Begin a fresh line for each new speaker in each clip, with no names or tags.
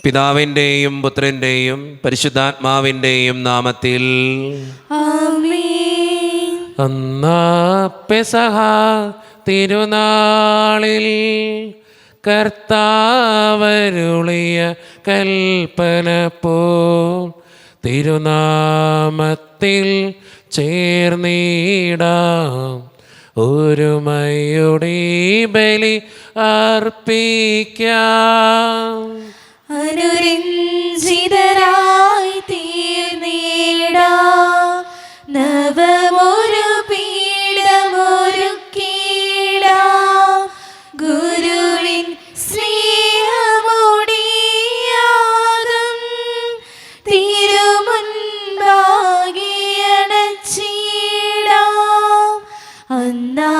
പിതാവിൻ്റെയും പുത്രൻ്റെയും പരിശുദ്ധാത്മാവിൻ്റെയും നാമത്തിൽ
ആമേൻ.
അന്നാ പെസഹ തിരുനാളിൽ കർത്താവരുളിയ കൽപ്പന പോൽ തിരുനാമത്തിൽ ചേർന്നിടാം ഒരുമയുടെ ബലി അർപ്പിക്കാം.
അനുരഞ്ജിതരായി തീർന്നിടാം നവമൊരു പീഠമൊരുക്കിടാം ഗുരുവിൻ സ്നേഹമൊടിയാകും തിരുമുൻപാകിയണച്ചിടാം. അന്നാ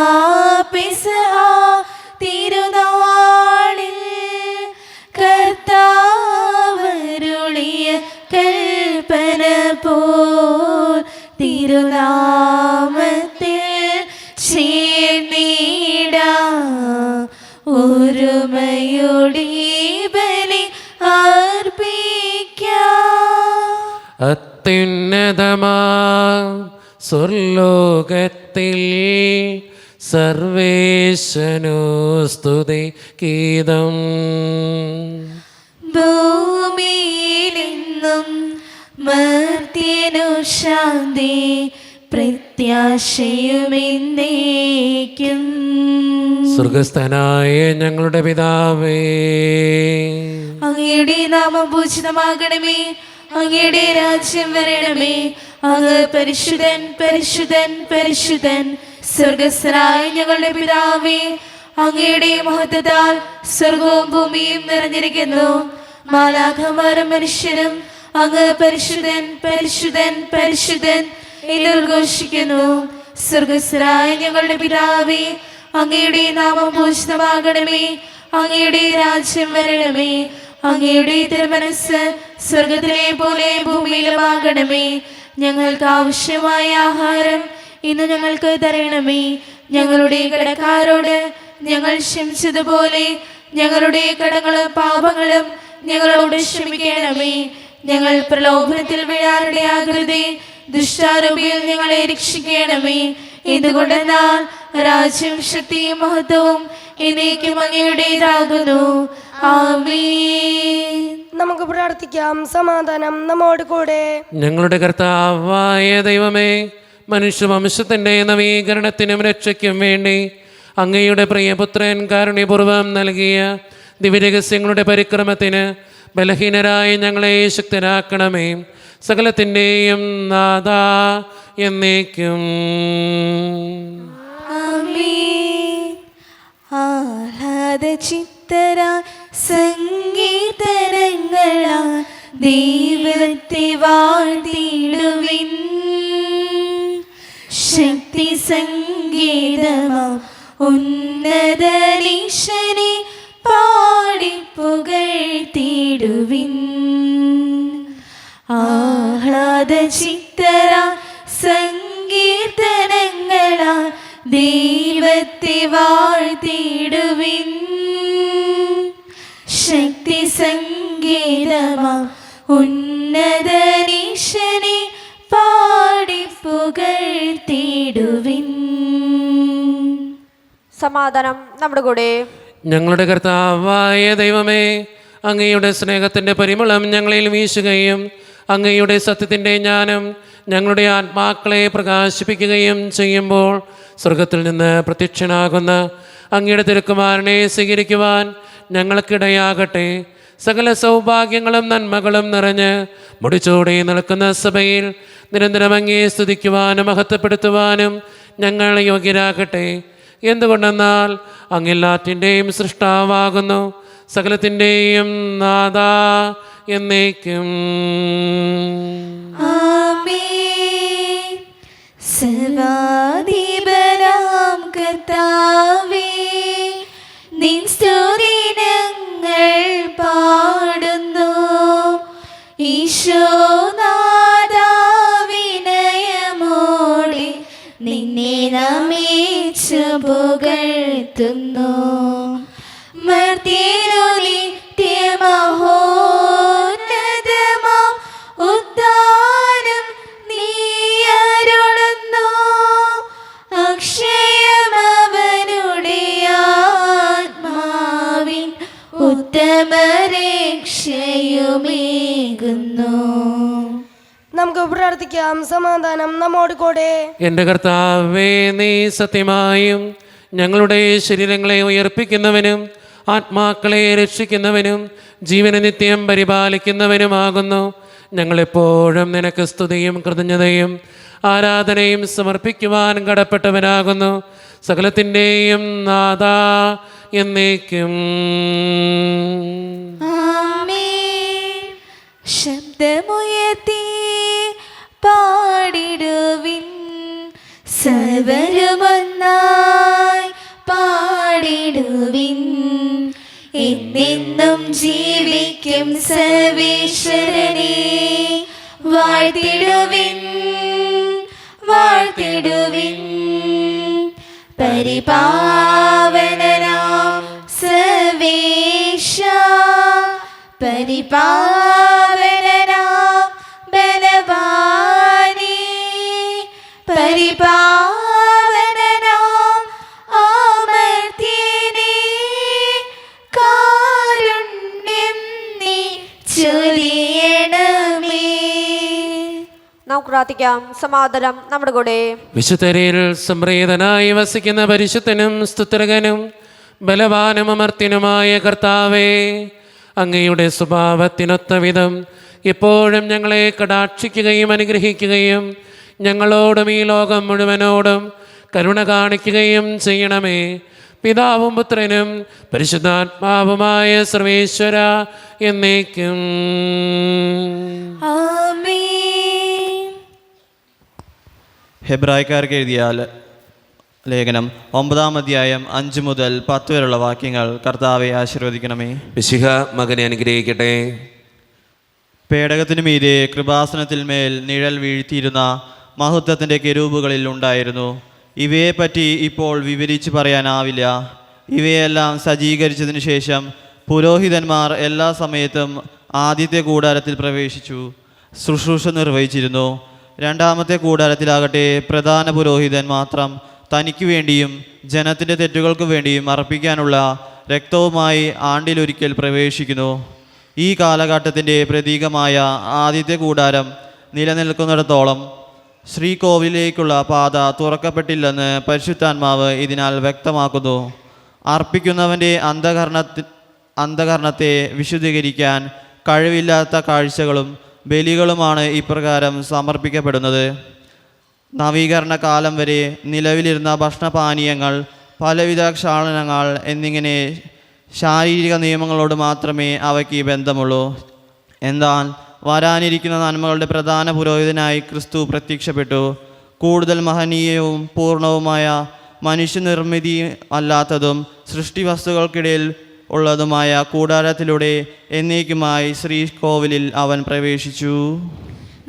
പെസഹ തിരുനാളിൽ കർത്താവരുളിയ കൽപ്പന പോൽ തിരുനാമത്തിൽ ചേർന്നിടാം ഒരുമയോടെ ബലി അർപ്പിക്കാം.
അത്യുന്നതമാ സ്വർലോകത്തിൽ സർവേശനു സ്തുതി ഗീതം.
ഭൂമിയിലെന്നും മർത്യനു ശാന്തി പ്രത്യാശയുമെന്നേക്കും.
സ്വർഗസ്ഥനായ ഞങ്ങളുടെ പിതാവേ,
അങ്ങയുടെ നാമം പൂജിതമാകണമേ, അങ്ങയുടെ രാജ്യം വരണമേ, അങ്ങ് പരിശുദ്ധൻ പരിശുദ്ധൻ പരിശുദ്ധൻ. സ്വർഗസ്ഥനായ ഞങ്ങളുടെ പിതാവേ, അങ്ങയുടെ മഹത്വത്താൽ സ്വർഗവും ഭൂമിയും നിറഞ്ഞിരിക്കുന്നു. മാലാഖമാരും മനുഷ്യരും അങ്ങ് പരിശുദ്ധൻ പരിശുദ്ധൻ പരിശുദ്ധൻ എന്ന് ഉദ്ഘോഷിക്കുന്നു. സ്വർഗസ്ഥനായ ഞങ്ങളുടെ പിതാവേ, അങ്ങയുടെ നാമം പൂജിതമാകണമേ, അങ്ങയുടെ രാജ്യം വരണമേ, അങ്ങയുടെ തിരുമനസ്സ് സ്വർഗത്തിലെ പോലെ ഭൂമിയിലുമാകണമേ. ഞങ്ങൾക്ക് ആവശ്യമായ ആഹാരം ഇന്ന് ഞങ്ങൾക്ക് തരണമേ. ഞങ്ങളുടെ കടക്കാരോട് ഞങ്ങൾ ക്ഷമിച്ചതുപോലെ ഞങ്ങളുടെ കടങ്ങളും പാപങ്ങളും ഞങ്ങളോട് ക്ഷമിക്കണമേ. ഞങ്ങൾ പ്രലോഭനത്തിൽ വീഴാനിടയാകരുതേ, ദുഷ്ടാരൂപിയിൽ ഞങ്ങളെ രക്ഷിക്കണമേ. എന്തുകൊണ്ടെന്നാൽ രാജ്യം ശക്തിയും മഹത്വവും എന്നേക്കും അങ്ങയുടേതാകുന്നു. ആമേൻ.
നമുക്ക് പ്രാർത്ഥിക്കാം. സമാധാനം നമ്മോട് കൂടെ.
ഞങ്ങളുടെ കർത്താവായ ദൈവമേ, മനുഷ്യവംശത്തിൻ്റെ നവീകരണത്തിനും രക്ഷയ്ക്കും വേണ്ടി അങ്ങയുടെ പ്രിയപുത്രൻ കാരുണ്യപൂർവ്വം നൽകിയ ദിവ്യരഹസ്യങ്ങളുടെ പരിക്രമത്തിന് ബലഹീനരായ ഞങ്ങളെ ശക്തരാക്കണമേ. സകലത്തിൻ്റെയും നാഥാ എന്നേക്കും.
ആമേൻ. ആഹ്ലാദചിത്തരായ സംഗീതരങ്ങളാൽ ദൈവത്തെ വാഴ്ത്തിടുവിൻ. ശക്തി സംഗീതമാം ഉന്നതനീശനെ പാടി പുകഴ്ത്തിടുവിൻ. ആഹ്ലാദചിത്തരായ സങ്കീർത്തനങ്ങളാൽ ദൈവത്തെ വാഴ്ത്തിടുവിൻ. ശക്തി സംഗീതമാം ഉന്നതനീശനെ പാടി പുകഴ്ത്തിടുവിൻ.
സമാധാനം നമ്മുടെ കൂടെ.
ഞങ്ങളുടെ കർത്താവായ ദൈവമേ, അങ്ങയുടെ സ്നേഹത്തിൻ്റെ പരിമളം ഞങ്ങളിൽ വീശുകയും അങ്ങയുടെ സത്യത്തിൻ്റെ ജ്ഞാനം ഞങ്ങളുടെ ആത്മാക്കളെ പ്രകാശിപ്പിക്കുകയും ചെയ്യുമ്പോൾ സ്വർഗത്തിൽ നിന്ന് പ്രത്യക്ഷനാകുന്ന അങ്ങയുടെ തിരുക്കുമാരനെ സ്വീകരിക്കുവാൻ ഞങ്ങൾക്കിടയാകട്ടെ. സകല സൗഭാഗ്യങ്ങളും നന്മകളും നിറഞ്ഞ് മുടിച്ചോടെ നിൽക്കുന്ന സഭയിൽ നിരന്തരം അങ്ങയെ സ്തുതിക്കുവാനും മഹത്വപ്പെടുത്തുവാനും ഞങ്ങൾ യോഗ്യരാകട്ടെ. എന്തുകൊണ്ടെന്നാൽ അങ്ങെല്ലാറ്റിൻ്റെയും സൃഷ്ടാവാകുന്നു, സകലത്തിൻ്റെയും നാഥാ എന്നേക്കും.
ആമേൻ. സർവാധിപനാം കർത്താവേ, നിൻ സ്തുതി ഞങ്ങൾ പാടുന്നു. ഈശോനാഥാ, വിനയമോടെ നിന്നെ നമിച്ചു പുകഴ്ത്തുന്നു. മർത്യനു നിത്യമഹോ
പ്രാർത്ഥിക്കാം. സമാധാനം നമ്മോട് കൂടെ.
എൻ്റെ കർത്താവേ, നീ സത്യമായും ഞങ്ങളുടെ ശരീരങ്ങളെ ഉയർപ്പിക്കുന്നവനും ആത്മാക്കളെ രക്ഷിക്കുന്നവനും ജീവനെ നിത്യം പരിപാലിക്കുന്നവനുമാകുന്നു. ഞങ്ങളെപ്പോഴും നിനക്ക് സ്തുതിയും കൃതജ്ഞതയും ആരാധനയും സമർപ്പിക്കുവാൻ കടപ്പെട്ടവനാകുന്നു. സകലത്തിൻ്റെയും നാഥാ എന്നേക്കും.
ആമേൻ. ശബ്ദമുയർത്തി പാടിടുവിൻ, സർവരുമൊന്നായി പാടിടുവിൻ. എന്നെന്നും ജീവിക്കും സർവേശ്വരനെ വാഴ്ത്തിടുവിൻ, വാഴ്ത്തിടുവിൻ. പരിപാവനനാം സർവേശ, പരിപാവനനാം ബലവാനേ, പരിപാവനനാം അമർത്യനേ, കാരുണ്യം നീ ചൊരിയണമേ.
നമുക്ക് പ്രാർത്ഥിക്കാം. സമാധാനം നമ്മുടെ കൂടെ.
വിശുദ്ധരിൽ സംപ്രീതനായി വസിക്കുന്ന പരിശുദ്ധനും സ്തുത്രകനും ബലവാനും അമർത്യനുമായ കർത്താവേ, അങ്ങയുടെ സ്വഭാവത്തിനൊത്ത വിധം എപ്പോഴും ഞങ്ങളെ കടാക്ഷിക്കുകയും അനുഗ്രഹിക്കുകയും ഞങ്ങളോടും ഈ ലോകം മുഴുവനോടും കരുണ കാണിക്കുകയും ചെയ്യണമേ. പിതാവും പുത്രനും പരിശുദ്ധാത്മാവുമായ സർവേശ്വര എന്നേക്കും.
ആമേൻ.
ഹെബ്രായക്കാർക്ക് എഴുതിയ ലേഖനം 9-ാം അധ്യായം 5 മുതൽ 10 വരെയുള്ള വാക്യങ്ങൾ. കർത്താവെ ആശീർവദിക്കണമേ.
മിശിഹ മകനെ അനുഗ്രഹിക്കട്ടെ.
പേടകത്തിനു മീതെ കൃപാസനത്തിൽ മേൽ നിഴൽ വീഴ്ത്തിയിരുന്ന മഹത്വത്തിൻ്റെ കെരൂബുകളിൽ ഉണ്ടായിരുന്നു. ഇവയെപ്പറ്റി ഇപ്പോൾ വിവരിച്ച് പറയാനാവില്ല. ഇവയെല്ലാം സജ്ജീകരിച്ചതിന് ശേഷം പുരോഹിതന്മാർ എല്ലാ സമയത്തും ആദ്യത്തെ കൂടാരത്തിൽ പ്രവേശിച്ചു ശുശ്രൂഷ നിർവഹിച്ചിരുന്നു. രണ്ടാമത്തെ കൂടാരത്തിലാകട്ടെ പ്രധാന പുരോഹിതൻ മാത്രം തനിക്ക് വേണ്ടിയും ജനത്തിൻ്റെ തെറ്റുകൾക്ക് വേണ്ടിയും അർപ്പിക്കാനുള്ള രക്തവുമായി ആണ്ടിലൊരിക്കൽ പ്രവേശിക്കുന്നു. ഈ കാലഘട്ടത്തിൻ്റെ പ്രതീകമായ ആദ്യത്തെ കൂടാരം നിലനിൽക്കുന്നിടത്തോളം ശ്രീകോവിലേക്കുള്ള പാത തുറക്കപ്പെട്ടില്ലെന്ന് പരിശുദ്ധാത്മാവ് ഇതിനാൽ വ്യക്തമാക്കുന്നു. അർപ്പിക്കുന്നവൻ്റെ അന്ധകരണത്തെ വിശുദ്ധീകരിക്കാൻ കഴിവില്ലാത്ത കാഴ്ചകളും ബലികളുമാണ് ഇപ്രകാരം സമർപ്പിക്കപ്പെടുന്നത്. നവീകരണ കാലം വരെ നിലവിലിരുന്ന ഭക്ഷണപാനീയങ്ങൾ, പലവിധ ക്ഷാളനങ്ങൾ എന്നിങ്ങനെ ശാരീരിക നിയമങ്ങളോട് മാത്രമേ അവയ്ക്ക് ബന്ധമുള്ളൂ. എന്നാൽ വരാനിരിക്കുന്ന നന്മകളുടെ പ്രധാന പുരോഹിതനായി ക്രിസ്തു പ്രത്യക്ഷപ്പെട്ടു. കൂടുതൽ മഹനീയവും പൂർണ്ണവുമായ മനുഷ്യനിർമ്മിതി അല്ലാത്തതും സൃഷ്ടിവസ്തുക്കൾക്കിടയിൽ ഉള്ളതുമായ കൂടാരത്തിലൂടെ എന്നേക്കുമായി ശ്രീകോവിലിൽ അവൻ പ്രവേശിച്ചു.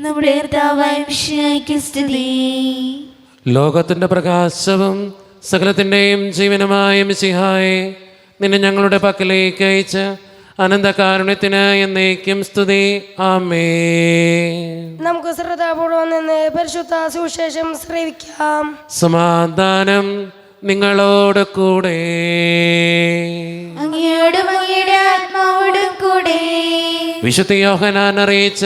നമ്മുടെ കർത്താവായ മിശിഹായ്ക്ക് സ്തുതി.
ലോകത്തിൻ്റെ പ്രകാശവും സകലത്തിൻ്റെയും ജീവനുമായ മിശിഹായെ, നിന്നെ ഞങ്ങളുടെ പക്കലേക്ക് അയച്ച് അനന്തകാരുണ്യത്തിന് എന്നേക്കും സ്തുതി. ആമേൻ.
നമുക്ക് ശ്രദ്ധാപൂർവം നിന്ന് പരിശുദ്ധ സുവിശേഷം ശ്രവിക്കാം.
സമാധാനം നിങ്ങളോട് കൂടെ.
അങ്ങയോടും അങ്ങയുടെ ആത്മാവോടും കൂടെ.
വിശുദ്ധ യോഹന്നാൻ അറിയിച്ച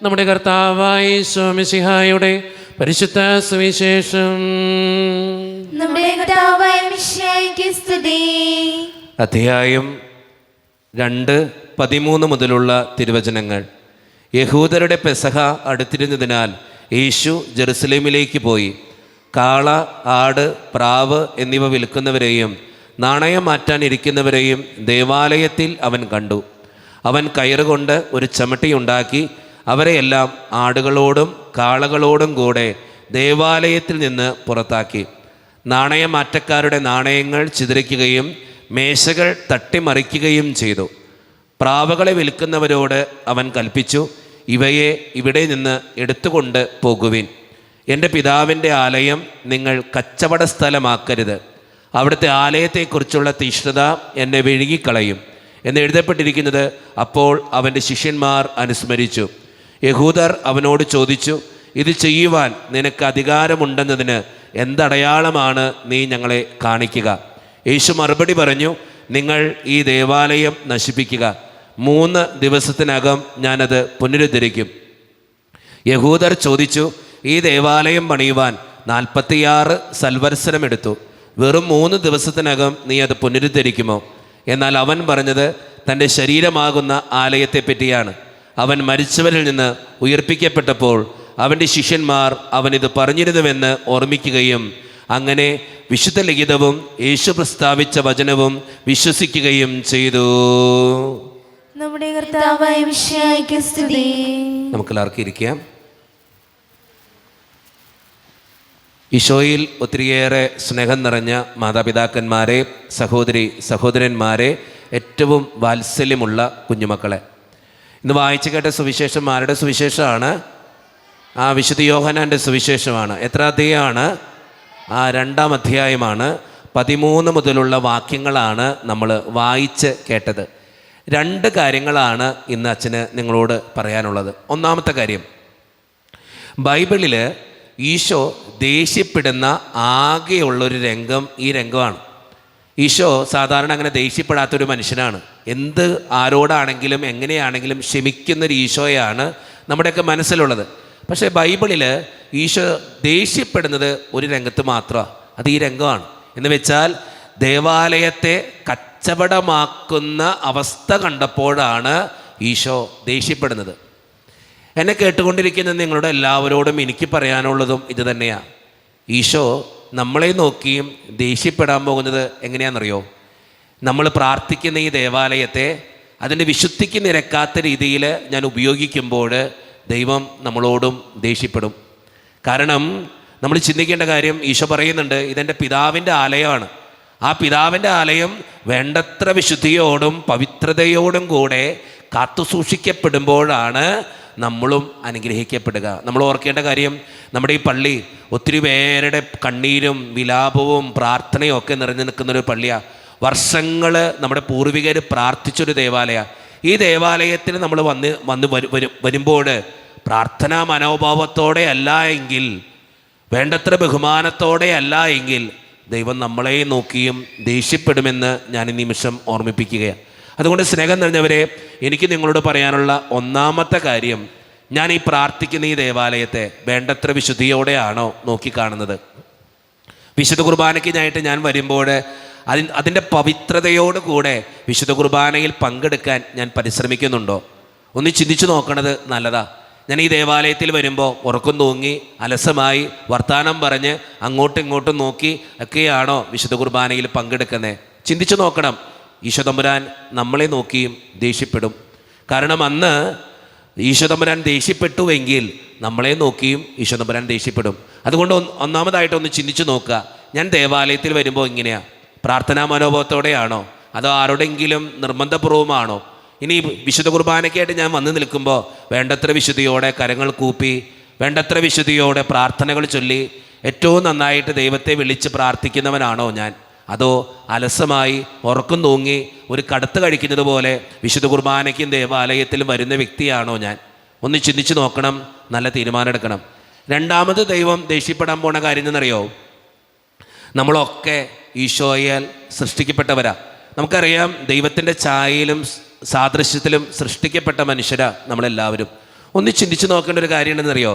നമ്മുടെ കർത്താവായ യേശു മിശിഹായുടെ പരിശുദ്ധ സുവിശേഷം.
നമ്മുടെ കർത്താവായ മിശിഹായ്ക്ക് സ്തുതി.
അധ്യായം 2:13 മുതലുള്ള തിരുവചനങ്ങൾ. യഹൂദരുടെ പെസഹ അടുത്തിരുന്നതിനാൽ യേശു ജെറുസലേമിലേക്ക് പോയി. കാള, ആട്, പ്രാവ് എന്നിവ വിൽക്കുന്നവരെയും നാണയം മാറ്റാനിരിക്കുന്നവരെയും ദേവാലയത്തിൽ അവൻ കണ്ടു. അവൻ കയറുകൊണ്ട് ഒരു ചമട്ടിയുണ്ടാക്കി അവരെയെല്ലാം ആടുകളോടും കാളകളോടും കൂടെ ദേവാലയത്തിൽ നിന്ന് പുറത്താക്കി. നാണയമാറ്റക്കാരുടെ നാണയങ്ങൾ ചിതറിക്കുകയും മേശകൾ തട്ടിമറിക്കുകയും ചെയ്തു. പ്രാവുകളെ വിൽക്കുന്നവരോട് അവൻ കൽപ്പിച്ചു, ഇവയെ ഇവിടെ നിന്ന് എടുത്തുകൊണ്ട് പോകുവിൻ. എൻ്റെ പിതാവിൻ്റെ ആലയം നിങ്ങൾ കച്ചവട സ്ഥലമാക്കരുത്. അവിടുത്തെ ആലയത്തെക്കുറിച്ചുള്ള തീഷ്ണത എന്നെ വിഴുങ്ങിക്കളയും എന്ന് എഴുതപ്പെട്ടിരിക്കുന്നത് അപ്പോൾ അവൻ്റെ ശിഷ്യന്മാർ അനുസ്മരിച്ചു. യഹൂദർ അവനോട് ചോദിച്ചു, ഇത് ചെയ്യുവാൻ നിനക്ക് അധികാരമുണ്ടെന്നതിന് എന്തടയാളമാണ് നീ ഞങ്ങളെ കാണിക്കുക? യേശു മറുപടി പറഞ്ഞു, നിങ്ങൾ ഈ ദേവാലയം നശിപ്പിക്കുക, 3 ദിവസത്തിനകം ഞാനത് പുനരുദ്ധരിക്കും. യഹൂദർ ചോദിച്ചു, ഈ ദേവാലയം പണിയുവാൻ 46 സംവത്സരമെടുത്തു, വെറും 3 ദിവസത്തിനകം നീ അത് പുനരുദ്ധരിക്കുമോ? എന്നാൽ അവൻ പറഞ്ഞത് തൻ്റെ ശരീരമാകുന്ന ആലയത്തെ പറ്റിയാണ്. അവൻ മരിച്ചവരിൽ നിന്ന് ഉയർപ്പിക്കപ്പെട്ടപ്പോൾ അവൻ്റെ ശിഷ്യന്മാർ അവനിത് പറഞ്ഞിരുന്നുവെന്ന് ഓർമ്മിക്കുകയും അങ്ങനെ വിശുദ്ധ ലിഖിതവും യേശു പ്രസ്താവിച്ച വചനവും വിശ്വസിക്കുകയും ചെയ്തു.
നമ്മുടെ കർത്താവായ മിശിഹായ്ക്ക് സ്തുതി.
നമുക്കെല്ലാവർക്കും ഇരിക്കാം. ഈശോയിൽ ഒത്തിരിയേറെ സ്നേഹം നിറഞ്ഞ മാതാപിതാക്കന്മാരെ, സഹോദരി സഹോദരന്മാരെ, ഏറ്റവും വാത്സല്യമുള്ള കുഞ്ഞുമക്കളെ, ഇന്ന് വായിച്ചു കേട്ട സുവിശേഷം ആരുടെ സുവിശേഷമാണ്? വിശുദ്ധ യോഹന്നാൻ്റെ സുവിശേഷമാണ്. എത്ര അധ്യായമാണ്? 2-ാം അധ്യായമാണ്. 13 മുതലുള്ള വാക്യങ്ങളാണ് നമ്മൾ വായിച്ച് കേട്ടത്. 2 കാര്യങ്ങളാണ് ഇന്ന് അച്ഛന് നിങ്ങളോട് പറയാനുള്ളത്. ഒന്നാമത്തെ കാര്യം, ബൈബിളിൽ ഈശോ ദേഷ്യപ്പെടുന്ന ആകെയുള്ളൊരു രംഗം ഈ രംഗമാണ്. ഈശോ സാധാരണ അങ്ങനെ ദേഷ്യപ്പെടാത്തൊരു മനുഷ്യനാണ്. എന്ത് ആരോടാണെങ്കിലും എങ്ങനെയാണെങ്കിലും ക്ഷമിക്കുന്നൊരു ഈശോയാണ് നമ്മുടെയൊക്കെ മനസ്സിലുള്ളത്. പക്ഷേ ബൈബിളിൽ ഈശോ ദേഷ്യപ്പെടുന്നത് ഒരു രംഗത്ത് മാത്രമാണ്. അത് ഈ രംഗമാണ്. എന്ന് വെച്ചാൽ ദേവാലയത്തെ കച്ചവടമാക്കുന്ന അവസ്ഥ കണ്ടപ്പോഴാണ് ഈശോ ദേഷ്യപ്പെടുന്നത്. എന്നെ കേട്ടുകൊണ്ടിരിക്കുന്ന നിങ്ങളുടെ എല്ലാവരോടും എനിക്ക് പറയാനുള്ളതും ഇത് തന്നെയാണ്. ഈശോ നമ്മളെ നോക്കിയും ദേഷ്യപ്പെടാൻ പോകുന്നത് എങ്ങനെയാണെന്നറിയോ? നമ്മൾ പ്രാർത്ഥിക്കുന്ന ഈ ദേവാലയത്തെ അതിൻ്റെ വിശുദ്ധിക്ക് നിരക്കാത്ത രീതിയിൽ ഞാൻ ഉപയോഗിക്കുമ്പോൾ ദൈവം നമ്മളോടും ദേഷ്യപ്പെടും. കാരണം നമ്മൾ ചിന്തിക്കേണ്ട കാര്യം, ഈശോ പറയുന്നുണ്ട്, ഇതെൻ്റെ പിതാവിൻ്റെ ആലയമാണ്. ആ പിതാവിൻ്റെ ആലയം വേണ്ടത്ര വിശുദ്ധിയോടും പവിത്രതയോടും കൂടെ കാത്തു സൂക്ഷിക്കപ്പെടുമ്പോഴാണ് നമ്മളും അനുഗ്രഹിക്കപ്പെടുക. നമ്മൾ ഓർക്കേണ്ട കാര്യം, നമ്മുടെ ഈ പള്ളി ഒത്തിരി പേരുടെ കണ്ണീരും വിലാപവും പ്രാർത്ഥനയും ഒക്കെ നിറഞ്ഞു നിൽക്കുന്നൊരു പള്ളിയാണ്. വർഷങ്ങൾ നമ്മുടെ പൂർവികർ പ്രാർത്ഥിച്ചൊരു ദേവാലയമാണ്. ഈ ദേവാലയത്തിന് നമ്മൾ വരുമ്പോൾ പ്രാർത്ഥനാ മനോഭാവത്തോടെ അല്ല എങ്കിൽ, വേണ്ടത്ര ബഹുമാനത്തോടെ അല്ല എങ്കിൽ ദൈവം നമ്മളെ നോക്കിയും ദേഷ്യപ്പെടുമെന്ന് ഞാൻ ഈ നിമിഷം ഓർമ്മിപ്പിക്കുകയാണ്. അതുകൊണ്ട് സ്നേഹം നിറഞ്ഞവരെ, എനിക്ക് നിങ്ങളോട് പറയാനുള്ള ഒന്നാമത്തെ കാര്യം, ഞാൻ ഈ പ്രാർത്ഥിക്കുന്ന ഈ ദേവാലയത്തെ വേണ്ടത്ര വിശുദ്ധിയോടെയാണോ നോക്കിക്കാണുന്നത്? വിശുദ്ധ കുർബാനയ്ക്കായിട്ട് ഞാൻ വരുമ്പോൾ അതിൻ്റെ പവിത്രതയോട് കൂടെ വിശുദ്ധ കുർബാനയിൽ പങ്കെടുക്കാൻ ഞാൻ പരിശ്രമിക്കുന്നുണ്ടോ? ഒന്ന് ചിന്തിച്ചു നോക്കണത് നല്ലതാ. ഞാൻ ഈ ദേവാലയത്തിൽ വരുമ്പോൾ ഉറക്കം തൂങ്ങി അലസമായി വർത്തമാനം പറഞ്ഞ് അങ്ങോട്ടും ഇങ്ങോട്ടും നോക്കി ഒക്കെയാണോ വിശുദ്ധ കുർബാനയിൽ പങ്കെടുക്കുന്നത്? ചിന്തിച്ചു നോക്കണം. ഈശോ തമ്പുരാൻ നമ്മളെ നോക്കിയും ദേഷ്യപ്പെടും. കാരണം അന്ന് ഈശോ തമ്പുരാൻ ദേഷ്യപ്പെട്ടുവെങ്കിൽ നമ്മളെ നോക്കിയും ഈശോ തമ്പുരാൻ ദേഷ്യപ്പെടും. അതുകൊണ്ട് ഒന്നാമതായിട്ടൊന്ന് ചിന്തിച്ചു നോക്കുക, ഞാൻ ദേവാലയത്തിൽ വരുമ്പോൾ ഇങ്ങനെയാണ്, പ്രാർത്ഥനാ മനോഭാവത്തോടെയാണോ അതോ ആരോടെങ്കിലും നിർബന്ധപൂർവമാണോ? ഇനി വിശുദ്ധ കുർബാനയ്ക്കായിട്ട് ഞാൻ വന്ന് നിൽക്കുമ്പോൾ വേണ്ടത്ര വിശുദ്ധിയോടെ കരങ്ങൾ കൂപ്പി, വേണ്ടത്ര വിശുദ്ധിയോടെ പ്രാർത്ഥനകൾ ചൊല്ലി ഏറ്റവും നന്നായിട്ട് ദൈവത്തെ വിളിച്ച് പ്രാർത്ഥിക്കുന്നവനാണോ ഞാൻ? അതോ അലസമായി ഉറക്കം തൂങ്ങി ഒരു കടത്ത് കഴിക്കുന്നത് പോലെ വിശുദ്ധ കുർബാനയ്ക്കും ദേവാലയത്തിലും വരുന്ന വ്യക്തിയാണോ ഞാൻ? ഒന്ന് ചിന്തിച്ച് നോക്കണം, നല്ല തീരുമാനം എടുക്കണം. രണ്ടാമത് ദൈവം ദേഷ്യപ്പെടാൻ പോണ കാര്യം എന്നറിയോ? നമ്മളൊക്കെ ഈശോയാൽ സൃഷ്ടിക്കപ്പെട്ടവരാ. നമുക്കറിയാം, ദൈവത്തിൻ്റെ ഛായയിലും സാദൃശ്യത്തിലും സൃഷ്ടിക്കപ്പെട്ട മനുഷ്യരാ നമ്മളെല്ലാവരും. ഒന്ന് ചിന്തിച്ച് നോക്കേണ്ട ഒരു കാര്യം ഉണ്ടെന്നറിയോ?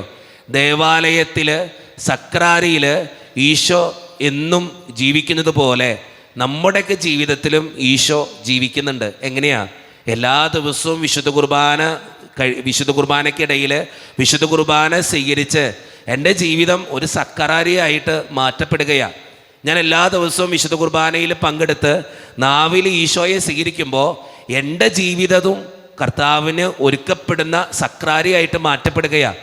ദേവാലയത്തിൽ സക്രാരിയിൽ ഈശോ എന്നും ജീവിക്കുന്നത് പോലെ നമ്മുടെയൊക്കെ ജീവിതത്തിലും ഈശോ ജീവിക്കുന്നുണ്ട്. എങ്ങനെയാ? എല്ലാ ദിവസവും വിശുദ്ധ കുർബാനയ്ക്കിടയിൽ വിശുദ്ധ കുർബാന സ്വീകരിച്ച് എൻ്റെ ജീവിതം ഒരു സക്രാരിയായിട്ട് മാറ്റപ്പെടുകയാണ്. ഞാൻ എല്ലാ ദിവസവും വിശുദ്ധ കുർബാനയിൽ പങ്കെടുത്ത് നാവിൽ ഈശോയെ സ്വീകരിക്കുമ്പോൾ എൻ്റെ ജീവിതവും കർത്താവിന് ഒരുക്കപ്പെടുന്ന സക്രാരിയായിട്ട് മാറ്റപ്പെടുകയാണ്.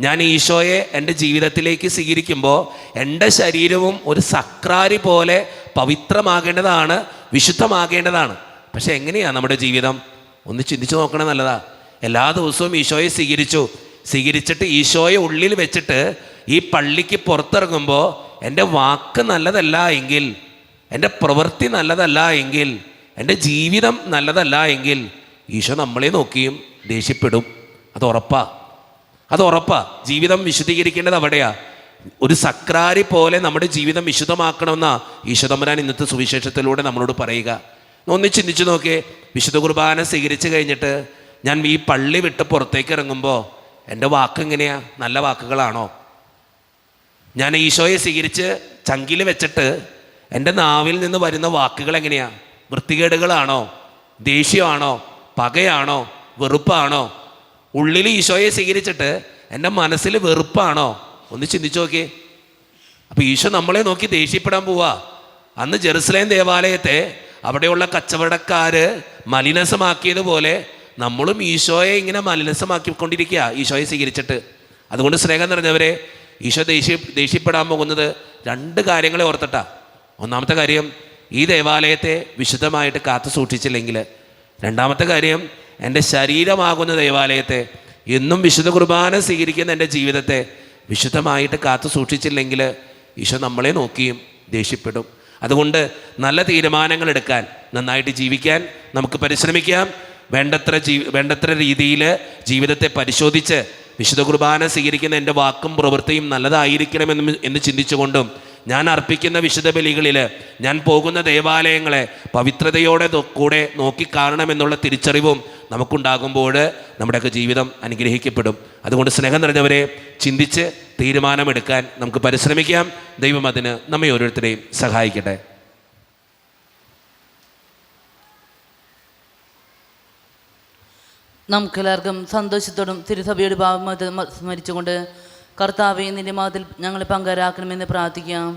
ഞാൻ ഈശോയെ എൻ്റെ ജീവിതത്തിലേക്ക് സ്വീകരിക്കുമ്പോൾ എൻ്റെ ശരീരവും ഒരു സക്രാരി പോലെ പവിത്രമാകേണ്ടതാണ്, വിശുദ്ധമാകേണ്ടതാണ്. പക്ഷെ എങ്ങനെയാണ് നമ്മുടെ ജീവിതം? ഒന്ന് ചിന്തിച്ചു നോക്കണം, നല്ലതാ. എല്ലാ ദിവസവും ഈശോയെ സ്വീകരിച്ചിട്ട് ഈശോയെ ഉള്ളിൽ വെച്ചിട്ട് ഈ പള്ളിക്ക് പുറത്തിറങ്ങുമ്പോൾ എൻ്റെ വാക്ക് നല്ലതല്ല എങ്കിൽ, എൻ്റെ പ്രവൃത്തി നല്ലതല്ല എങ്കിൽ, എൻ്റെ ജീവിതം നല്ലതല്ല എങ്കിൽ ഈശോ നമ്മളെ നോക്കിയും ദേഷ്യപ്പെടും. അത് ഉറപ്പാ. ജീവിതം വിശുദ്ധീകരിക്കേണ്ടത് അവിടെയാ. ഒരു സക്രാരി പോലെ നമ്മുടെ ജീവിതം വിശുദ്ധമാക്കണമെന്നാ ഈശോ തമ്പുരാൻ ഇന്നത്തെ സുവിശേഷത്തിലൂടെ നമ്മളോട് പറയുക. ഒന്ന് ചിന്തിച്ചു നോക്കിയേ, വിശുദ്ധ കുർബാന സ്വീകരിച്ച് കഴിഞ്ഞിട്ട് ഞാൻ ഈ പള്ളി വിട്ട് പുറത്തേക്ക് ഇറങ്ങുമ്പോൾ എൻ്റെ വാക്ക് എങ്ങനെയാ? നല്ല വാക്കുകളാണോ? ഞാൻ ഈശോയെ സ്വീകരിച്ച് ചങ്കിൽ വെച്ചിട്ട് എൻ്റെ നാവിൽ നിന്ന് വരുന്ന വാക്കുകൾ എങ്ങനെയാ? വൃത്തികേടുകളാണോ? ദേഷ്യമാണോ? പകയാണോ? വെറുപ്പാണോ? ഉള്ളിൽ ഈശോയെ സ്വീകരിച്ചിട്ട് എൻ്റെ മനസ്സിൽ വെറുപ്പാണോ? ഒന്ന് ചിന്തിച്ചു നോക്കിയേ. അപ്പോൾ ഈശോ നമ്മളെ നോക്കി ദേഷ്യപ്പെടാൻ പോവാ. അന്ന് ജെറുസലേം ദേവാലയത്തെ അവിടെയുള്ള കച്ചവടക്കാർ മലിനസമാക്കിയതുപോലെ നമ്മളും ഈശോയെ ഇങ്ങനെ മലിനസമാക്കിക്കൊണ്ടിരിക്കുക ഈശോയെ സ്വീകരിച്ചിട്ട്. അതുകൊണ്ട് സ്നേഹം നിറഞ്ഞവരെ, ഈശോ ദേഷ്യപ്പെടാൻ പോകുന്നത് 2 കാര്യങ്ങളെ ഓർത്തിട്ടാ. ഒന്നാമത്തെ കാര്യം, ഈ ദേവാലയത്തെ വിശുദ്ധമായിട്ട് കാത്തു സൂക്ഷിച്ചില്ലെങ്കിൽ. രണ്ടാമത്തെ കാര്യം, എൻ്റെ ശരീരമാകുന്ന ദേവാലയത്തെ, എന്നും വിശുദ്ധ കുർബാന സ്വീകരിക്കുന്ന എൻ്റെ ജീവിതത്തെ വിശുദ്ധമായിട്ട് കാത്തു സൂക്ഷിച്ചില്ലെങ്കിൽ ഈശോ നമ്മളെ നോക്കിയും ദേഷ്യപ്പെടും. അതുകൊണ്ട് നല്ല തീരുമാനങ്ങൾ എടുക്കാൻ, നന്നായിട്ട് ജീവിക്കാൻ നമുക്ക് പരിശ്രമിക്കാം. വേണ്ടത്ര രീതിയിൽ ജീവിതത്തെ പരിശോധിച്ച് വിശുദ്ധ കുർബാന സ്വീകരിക്കുന്ന എൻ്റെ വാക്കും പ്രവൃത്തിയും നല്ലതായിരിക്കണമെന്ന് ചിന്തിച്ചുകൊണ്ടും ഞാൻ അർപ്പിക്കുന്ന വിശുദ്ധ ബലികളിൽ, ഞാൻ പോകുന്ന ദേവാലയങ്ങളെ പവിത്രതയോടെ കൂടെ നോക്കിക്കാണണമെന്നുള്ള തിരിച്ചറിവും നമുക്കുണ്ടാകുമ്പോൾ നമ്മുടെയൊക്കെ ജീവിതം അനുഗ്രഹിക്കപ്പെടും. അതുകൊണ്ട് സ്നേഹം നിറഞ്ഞവരെ, ചിന്തിച്ച് തീരുമാനമെടുക്കാൻ നമുക്ക് പരിശ്രമിക്കാം. ദൈവം അതിന് നമ്മെ ഓരോരുത്തരെയും സഹായിക്കട്ടെ.
നമുക്കെല്ലാവർക്കും സന്തോഷത്തോടും തിരുസഭയുടെ ഭാവം സ്മരിച്ചുകൊണ്ട് കർത്താവേ, നിന്റെ മഹത്വത്തിൽ ഞങ്ങളെ പങ്കുകാരാക്കണമെന്ന് പ്രാർത്ഥിക്കാം.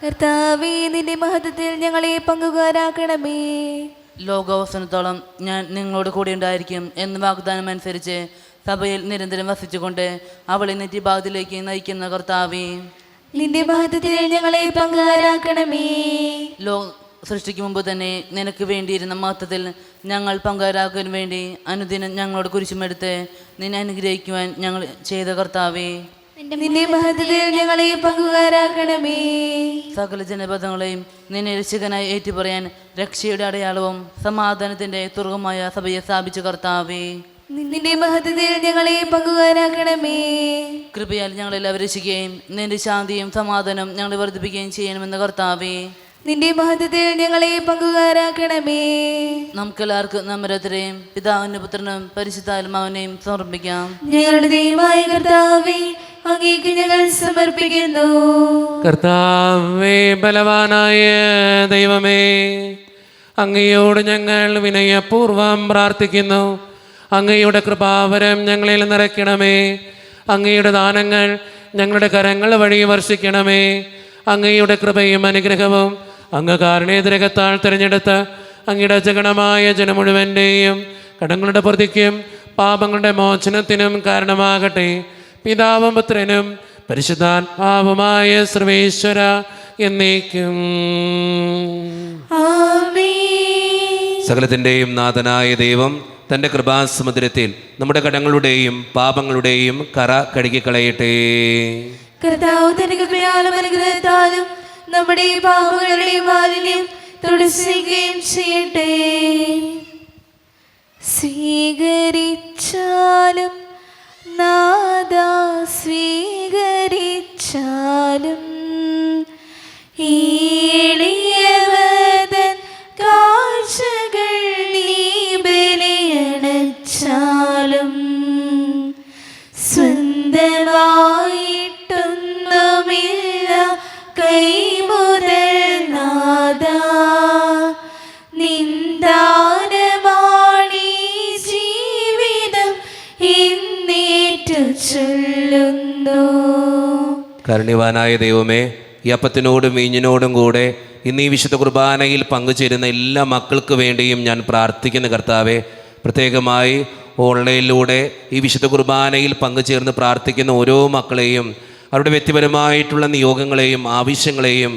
കർത്താവേ, നിന്റെ മഹത്വത്തിൽ ഞങ്ങളെ പങ്കുകാരാക്കണമേ.
ലോകാവസാനത്തോളം ഞാൻ നിങ്ങളോട് കൂടെ ഉണ്ടായിരിക്കും എന്ന് വാഗ്ദാനം അനുസരിച്ച് സഭയിൽ നിരന്തരം വസിച്ചുകൊണ്ട് അവളെ നിത്യഭാഗത്തിലേക്ക് നയിക്കുന്ന കർത്താവേ,
നിന്റെ മഹത്വത്തിൽ ഞങ്ങളെ പങ്കുകാരാക്കണമേ.
സൃഷ്ടിക്ക് മുമ്പ് തന്നെ നിനക്ക് വേണ്ടിയിരുന്ന മഹത്വത്തിൽ ഞങ്ങൾ പങ്കുകാരാക്കാൻ വേണ്ടി അനുദിനം ഞങ്ങളോട് കുരിശുമെടുത്ത് നിന്നെ അനുഗ്രഹിക്കുവാൻ ഞങ്ങൾ ചെയ്ത കർത്താവേ,
നിന്റെ മഹത്വത്തിൽ ഞങ്ങളെ പങ്കുകാരാക്കണമേ.
സകല ജനപദങ്ങളെയും നിന്നെ രക്ഷകനായി ഏറ്റുപറയാൻ രക്ഷയുടെ അടയാളവും സമാധാനത്തിന്റെ തുറകമായ സഭയെ സ്ഥാപിച്ച കർത്താവേ,
നിന്റെ മഹത്വത്തിൽ ഞങ്ങളെ പങ്കുകാരാക്കണമേ.
കൃപയാൽ ഞങ്ങളെല്ലാവരും രക്ഷിക്കുകയും നിന്റെ ശാന്തിയും സമാധാനം ഞങ്ങളെ വർദ്ധിപ്പിക്കുകയും ചെയ്യണമെന്ന കർത്താവേ,
നിന്റെ മഹത്വത്തിൽ ഞങ്ങളെ പങ്കുകാരാക്കണമേ.
നമുക്കെല്ലാവർക്കും നമ്മോരോരുത്തരെയും പിതാവിനും പുത്രനും പരിശുദ്ധാത്മാവിനെയും സമർപ്പിക്കാം.
ഞങ്ങളുടെ ദൈവമായ കർത്താവേ, അങ്ങേക്ക് ഞങ്ങൾ സമർപ്പിക്കുന്നു.
കർത്താവേ, ബലവാനായ ദൈവമേ, അങ്ങയോട് ഞങ്ങൾ വിനയപൂർവം പ്രാർത്ഥിക്കുന്നു. അങ്ങയുടെ കൃപാവരം ഞങ്ങളിൽ നിറയ്ക്കണമേ. അങ്ങയുടെ ദാനങ്ങൾ ഞങ്ങളുടെ കരങ്ങൾ വഴി വർഷിക്കണമേ. അങ്ങയുടെ കൃപയും അനുഗ്രഹവും അങ്ങ് കാരുണ്യതിരകത്താൽ തിരഞ്ഞെടുത്ത അങ്ങയുടെ അജഗണമായ ജനം മുഴുവൻ്റെയും കടങ്ങളുടെ പ്രതിക്കും പാപങ്ങളുടെ മോചനത്തിനും കാരണമാകട്ടെ. പിതാവും പുത്രനും പരിശുദ്ധാത്മാവുമായ സർവേശ്വര എന്നേക്കും
ആമേൻ.
സകലത്തിൻ്റെയും നാഥനായ ദൈവം തൻ്റെ കൃപാസമുദ്രത്തിൽ നമ്മുടെ കടങ്ങളുടെയും പാപങ്ങളുടെയും കറ കഴുകിക്കളയട്ടെ.
കർത്താവ് തന്റെ കൃപയാലും അനുഗ്രഹത്താലും നമ്മുടെ പാപങ്ങളുടെ മാലിന്യം തുടച്ചുകയും ചെയ്യട്ടെ. സ്വീകരിച്ചാലും നാദാ സ്വീകരിച്ചാലും ഈളിയവതൻ കാഴ്ചകൾ നീ ബലിയണച്ചാലും സ്വന്തമായിട്ടൊന്നുമില്ല കൈമുതൽ നാദാ നിന്ദാനമാണീ ജീവിതം എന്നേറ്റു ചൊല്ലുന്നു.
കാരുണ്യവാനായ ദൈവമേ, ഈ അപ്പത്തിനോടും വീഞ്ഞിനോടും കൂടെ ഇന്ന് ഈ വിശുദ്ധ കുർബാനയിൽ പങ്കുചേരുന്ന എല്ലാ മക്കൾക്ക് വേണ്ടിയും ഞാൻ പ്രാർത്ഥിക്കുന്ന കർത്താവേ, പ്രത്യേകമായി ഓൺലൈനിലൂടെ ഈ വിശുദ്ധ കുർബാനയിൽ പങ്കുചേർന്ന് പ്രാർത്ഥിക്കുന്ന ഓരോ മക്കളെയും അവരുടെ വ്യക്തിപരമായിട്ടുള്ള നിയോഗങ്ങളെയും ആവശ്യങ്ങളെയും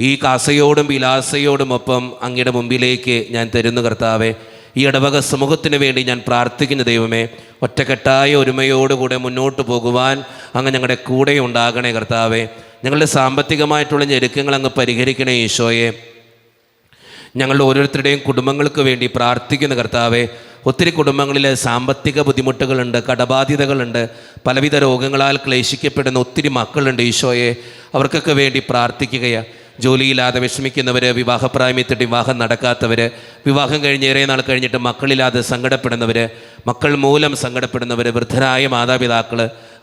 ഈ കാസയോടും വിലാസയോടുമൊപ്പം അങ്ങയുടെ മുമ്പിലേക്ക് ഞാൻ തരുന്നു കർത്താവേ. ഈ ഇടവക സമൂഹത്തിന് വേണ്ടി ഞാൻ പ്രാർത്ഥിക്കുന്ന ദൈവമേ, ഒറ്റക്കെട്ടായ ഒരുമയോടുകൂടെ മുന്നോട്ട് പോകുവാൻ അങ്ങ് ഞങ്ങളുടെ കൂടെ ഉണ്ടാകണേ കർത്താവേ. ഞങ്ങളുടെ സാമ്പത്തികമായിട്ടുള്ള ഞെരുക്കങ്ങൾ അങ്ങ് പരിഹരിക്കണേ ഈശോയെ. ഞങ്ങളുടെ ഓരോരുത്തരുടെയും കുടുംബങ്ങൾക്ക് വേണ്ടി പ്രാർത്ഥിക്കുന്ന കർത്താവേ. ഒത്തിരി കുടുംബങ്ങളിൽ സാമ്പത്തിക ബുദ്ധിമുട്ടുകളുണ്ട്, കടബാധ്യതകളുണ്ട്, പലവിധ രോഗങ്ങളാൽ ക്ലേശിക്കപ്പെടുന്ന ഒത്തിരി മക്കളുണ്ട് ഈശോയെ. അവർക്കൊക്കെ വേണ്ടി പ്രാർത്ഥിക്കുകയാണ്. ജോലിയില്ലാതെ വിഷമിക്കുന്നവർ, വിവാഹപ്രായമെത്തിയിട്ട് വിവാഹം നടക്കാത്തവർ, വിവാഹം കഴിഞ്ഞ് ഏറെ നാൾ കഴിഞ്ഞിട്ട് മക്കളില്ലാതെ സങ്കടപ്പെടുന്നവർ, മക്കൾ മൂലം സങ്കടപ്പെടുന്നവർ, വൃദ്ധരായ മാതാപിതാക്കൾ,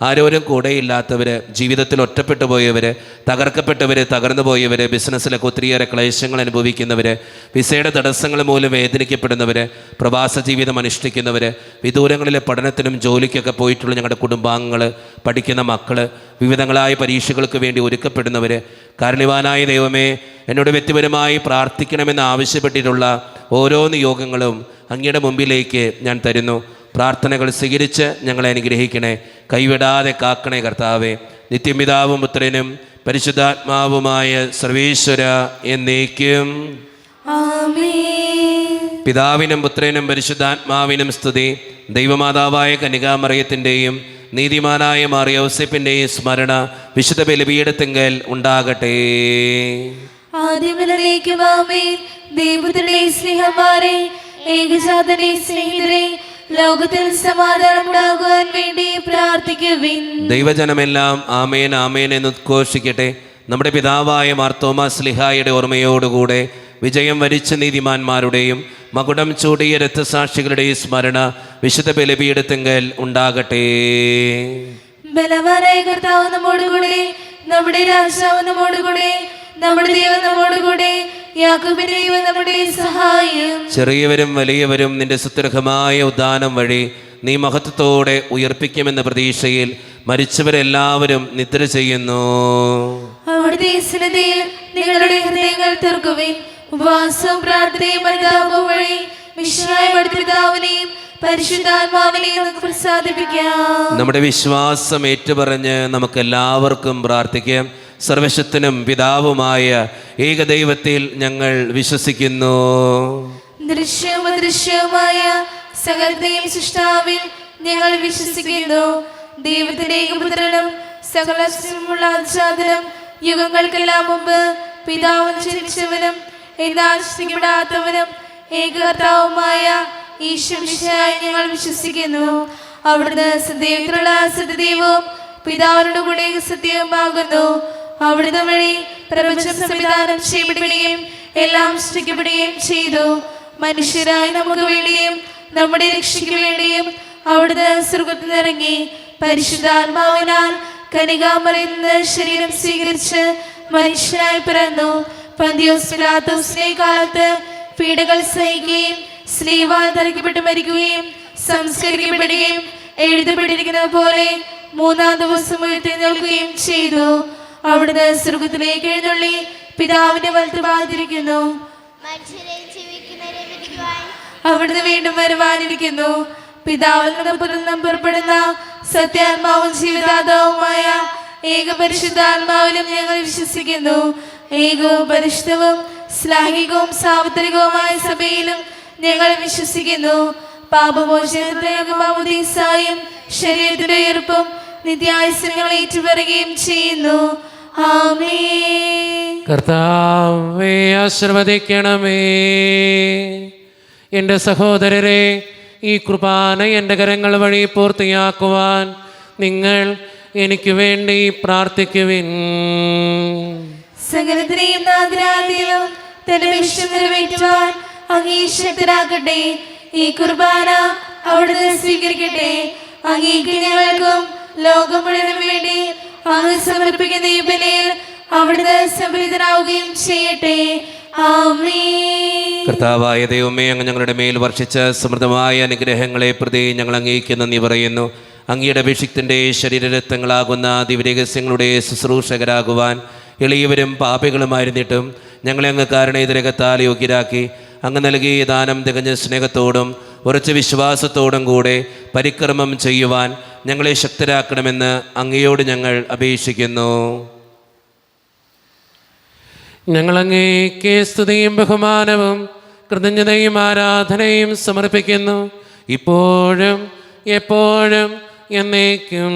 ആരോരും കൂടെയില്ലാത്തവർ, ജീവിതത്തിൽ ഒറ്റപ്പെട്ടു പോയവർ, തകർക്കപ്പെട്ടവർ, തകർന്നു പോയവർ, ബിസിനസ്സിലൊക്കെ ഒത്തിരിയേറെ ക്ലേശങ്ങൾ അനുഭവിക്കുന്നവർ, വിസയുടെ തടസ്സങ്ങൾ മൂലം വേദനിക്കപ്പെടുന്നവർ, പ്രവാസ ജീവിതം അനുഷ്ഠിക്കുന്നവർ, വിദൂരങ്ങളിലെ പഠനത്തിനും ജോലിക്കൊക്കെ പോയിട്ടുള്ള ഞങ്ങളുടെ കുടുംബാംഗങ്ങൾ, പഠിക്കുന്ന മക്കൾ, വിവിധങ്ങളായ പരീക്ഷകൾക്ക് വേണ്ടി ഒരുക്കപ്പെടുന്നവർ, കാരുണ്യവാനായ ദൈവമേ, എന്നോട് വ്യക്തിപരമായി പ്രാർത്ഥിക്കണമെന്ന് ആവശ്യപ്പെട്ടിട്ടുള്ള ഓരോ നിയോഗങ്ങളും അങ്ങയുടെ മുമ്പിലേക്ക് ഞാൻ തരുന്നു. പ്രാർത്ഥനകൾ സ്വീകരിച്ച് ഞങ്ങളെ അനുഗ്രഹിക്കണേ, കൈവിടാതെ കാക്കണേ കർത്താവേ. നിത്യപിതാവും പുത്രനും പരിശുദ്ധാത്മാവുമായ സർവേശ്വര എന്നേക്കും. പിതാവിനും പുത്രനും പരിശുദ്ധാത്മാവിനും സ്തുതി. ദൈവമാതാവായ കന്യകാമറിയത്തിൻ്റെയും നീതിമാനായ മാർ യൗസേപ്പിൻ്റെയും സ്മരണ വിശുദ്ധ ബലിപീഠത്തിങ്കൽ ഉണ്ടാകട്ടെ.
ആദ്യമുതലേക്കും ആമേൻ. ദൈവത്തിന്റെ സ്നേഹന്മാരെ, ഏകജാതന്റെ സ്നേഹിതരെ, ലോകത്തിൽ സമാധാനം ഉണ്ടാകുവാൻ വേണ്ടി പ്രാർത്ഥിക്കുവിൻ.
ദൈവജനമെല്ലാം ആമേൻ ആമേൻ എന്ന് ഉദ്ഘോഷിക്കട്ടെ. നമ്മുടെ പിതാവായ മാർ തോമാസ് ശ്ലീഹായുടെ ഓർമ്മയോടുകൂടെ വിജയം വരിച്ച നീതിമാന്മാരുടെയും മകുടം ചൂടിയ രക്തസാക്ഷികളുടെയും സ്മരണ വിശുദ്ധ ബലിപീഠത്തിങ്കൽ ഉണ്ടാകട്ടെ.
ബലവാനായ കർത്താവ് നമ്മോടുകൂടെ, നമ്മുടെ രാജാവ് നമ്മോടുകൂടെ, നമ്മുടെ ദൈവം നമ്മോടുകൂടെ, യാക്കോബിന്റെ ദൈവം നമ്മുടെ സഹായം.
ചെറിയവരും വലിയവരും നിന്റെ സുത്യർഹമായ ഉദ്ധാനം വഴി നീ മഹത്വത്തോടെ ഉയർപ്പിക്കുമെന്ന പ്രതീക്ഷയിൽ മരിച്ചവരെല്ലാവരും നിദ്ര ചെയ്യുന്നു.
അവിടുത്തെ സന്നിധിയിൽ നിങ്ങളുടെ ഹൃദയങ്ങൾ തുറക്കുവിൻ. ഉപവാസവും പ്രാർത്ഥനയും അനുതാപവും വഴി വിശ്വായ പിതാവിനെയും പരിശുദ്ധാത്മാവിനെയും നമുക്ക് പ്രസാദിപ്പിക്കാം.
നമ്മുടെ വിശ്വാസം ഏറ്റുപറഞ്ഞ് നമുക്കെല്ലാവർക്കും പ്രാർത്ഥിക്കാം. സർവശക്തനും പിതാവുമായ ഏകദൈവത്തിൽ ഞങ്ങൾ വിശ്വസിക്കുന്നു.
ദൃശ്യവും അദൃശ്യവുമായ സകലത്തെയും സൃഷ്ടാവിൽ ഞങ്ങൾ വിശ്വസിക്കുന്നു. ദൈവത്തിന്റെ ഏകപുത്രനും സകലമുള്ള ആച്ഛാദനം യുഗങ്ങൾക്കെല്ലാം മുമ്പ് പിതാവിന് ജനിച്ചവനും എന്നാൽ സൃഷ്ടിക്കപ്പെടാത്തവനും ഏകകർത്താവുമായ ഈശ്വരനായി ഞങ്ങൾ വിശ്വസിക്കുന്നു. അവിടുന്ന് സത്യത്തിലുള്ള സത്യദൈവവും പിതാവിനോട് കൂടെ സത്യവുമാകുന്നു. അവിടുന്ന് വഴി പ്രപഞ്ചം സംവിധാനം ചെയ്യപ്പെടുകയും എല്ലാം സൃഷ്ടിക്കപ്പെടുകയും ചെയ്തു. മനുഷ്യരായി നമുക്ക് വേണ്ടിയും നമ്മുടെ രക്ഷയ്ക്ക് വേണ്ടിയും അവിടുന്ന് സ്വർഗ്ഗത്തിൽ നിന്നിറങ്ങി പരിശുദ്ധാത്മാവിനാൽ കന്യകാമറിയിൽ നിന്ന് ശരീരം സ്വീകരിച്ച് മനുഷ്യനായി പിറന്നു. പന്തിയോസ് പിലാത്തോസിന്റെ കാലത്ത് പീഡകൾ സഹിക്കുകയും സ്ലീവാൽ തറയ്ക്കപ്പെട്ട് മരിക്കുകയും സംസ്കരിക്കപ്പെടുകയും എഴുതപ്പെട്ടിരിക്കുന്നത് പോലെ മൂന്നാം ദിവസം ഉയർത്തെഴുന്നേൽക്കുകയും ചെയ്തു. അവിടുന്ന് സ്വർഗ്ഗത്തിലേക്ക് എഴുന്നള്ളി പിതാവിന്റെ വലത്തുഭാഗത്തിരിക്കുന്നു. അവിടുന്ന് വീണ്ടും വരുവാനിരിക്കുന്നു. പിതാവിൽ നിന്നും പുറത്തുനിന്നും പുറപ്പെടുന്ന സത്യാത്മാവും ജീവിതാതാവുമായ ഏകപരിശുദ്ധാത്മാവിലും ഞങ്ങൾ വിശ്വസിക്കുന്നു. ഏകവും പരിശുദ്ധവും ശ്ലാഘികവും സാർവത്രികവുമായ സഭയിലും ഞങ്ങൾ വിശ്വസിക്കുന്നു. പാപമോചനത്തിനും ശരീരത്തിന്റെ ഉയർപ്പും നിത്യായുസ്സുകൾ ഏറ്റുപറയുകയും ചെയ്യുന്നു. ആമേൻ.
കർത്താവേ ആശീർവദിക്കണമേ. എൻ്റെ സഹോദരരെ, ഈ കുർബാന എൻ്റെ കരങ്ങൾ വഴി പൂർത്തിയാക്കുവാൻ നിങ്ങൾ എനിക്ക് വേണ്ടി പ്രാർത്ഥിക്കുവിൻ.
സകലത്തിനെയും നാഥനാദിയും തന്റെ വിഷയം നിറവേറ്റുവാൻ അങ്ങേ ശക്തരാക്കട്ടെ. ഈ കുർബാന അവിടുന്ന് സ്വീകരിക്കട്ടെ. അങ്ങേക്ക് ഞങ്ങൾക്കും ലോകം മുഴുവനും വേണ്ടി അങ്ങ് സമർപ്പിക്കുന്ന ഈ ബലിയിൽ അവിടുന്ന് സംപ്രീതനാവുകയും ചെയ്യട്ടെ. ആമേൻ.
കർത്താവായ ദൈവമേ, അങ്ങ് ഞങ്ങളുടെ മേൽ വർഷിച്ച സമൃദ്ധമായ അനുഗ്രഹങ്ങളെ പ്രതി ഞങ്ങൾ അങ്ങേക്ക് നന്ദി പറയുന്നു. അങ്ങയുടെ അഭിഷിക്തൻ്റെ ശരീരരത്നങ്ങളാകുന്ന ദിവ്യരഹസ്യങ്ങളുടെ ശുശ്രൂഷകരാകുവാൻ എളിയവരും പാപികളുമായിരുന്നിട്ടും ഞങ്ങളെ അങ്ങ് കാരുണ്യതിരകത്താൽ യോഗ്യരാക്കി അങ്ങ് നൽകിയ ദാനം തികഞ്ഞ സ്നേഹത്തോടും ഉറച്ച വിശ്വാസത്തോടും കൂടെ പരിക്രമം ചെയ്യുവാൻ ഞങ്ങളെ ശക്തരാക്കണമെന്ന് അങ്ങയോട് ഞങ്ങൾ അപേക്ഷിക്കുന്നു.
ഞങ്ങളങ്ങേക്ക് സ്തുതിയും ബഹുമാനവും കൃതജ്ഞതയും ആരാധനയും സമർപ്പിക്കുന്നു, ഇപ്പോഴും എപ്പോഴും എന്നേക്കും.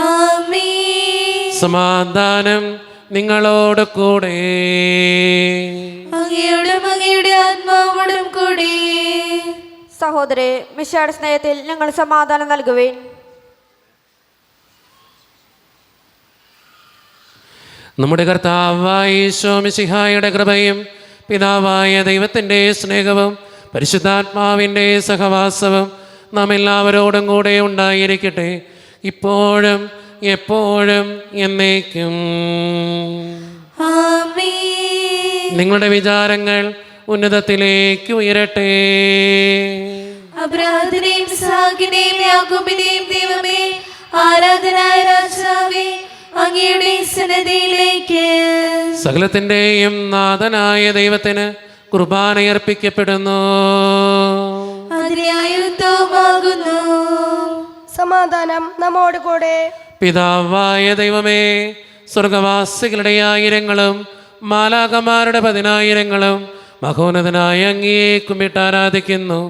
ആമേൻ.
സമാധാനം നിങ്ങളോട് കൂടെ.
അങ്ങയോടും അങ്ങയുടെ ആത്മാവോടും കൂടെ.
സഹോദരേ, മിശിഹായുടെ സ്നേഹത്തിൽ ഞങ്ങൾ സമാധാനം നൽകുവേൻ.
നമ്മുടെ കർത്താവായ ഈശോ മിശിഹായുടെ കൃപയും പിതാവായ ദൈവത്തിൻ്റെ സ്നേഹവും പരിശുദ്ധാത്മാവിൻ്റെ സഹവാസവും നാം എല്ലാവരോടും കൂടെ ഉണ്ടായിരിക്കട്ടെ, ഇപ്പോഴും എപ്പോഴും എന്നേക്കും.
ആമേൻ.
നിങ്ങളുടെ വിചാരങ്ങൾ ഉന്നതത്തിലേക്ക് ഉയരട്ടെ.
അബ്രാഹത്തിനെയും ഇസ്ഹാക്കിനെയും യാക്കോബിനെയും ദൈവമേ, ആരാധനായ രാജാവേ, അങ്ങയുടെ സന്നിധിയിലേക്ക്
സകലത്തിൻ്റെയും നാഥനായ ദൈവത്തിന് കുർബാനയർപ്പിക്കപ്പെടുന്നു.
അതിനായുദ്ധമാകുന്നു.
സമാധാനം നമ്മോട് കൂടെ.
പിതാവായ ദൈവമേ, സ്വർഗവാസികളുടെ ആയിരങ്ങളും മാലാകമാരുടെ 10,000-ങ്ങളും മഹോന്നതനായ അങ്ങയെ കുമ്പിട്ട് ആരാധിക്കുന്നു.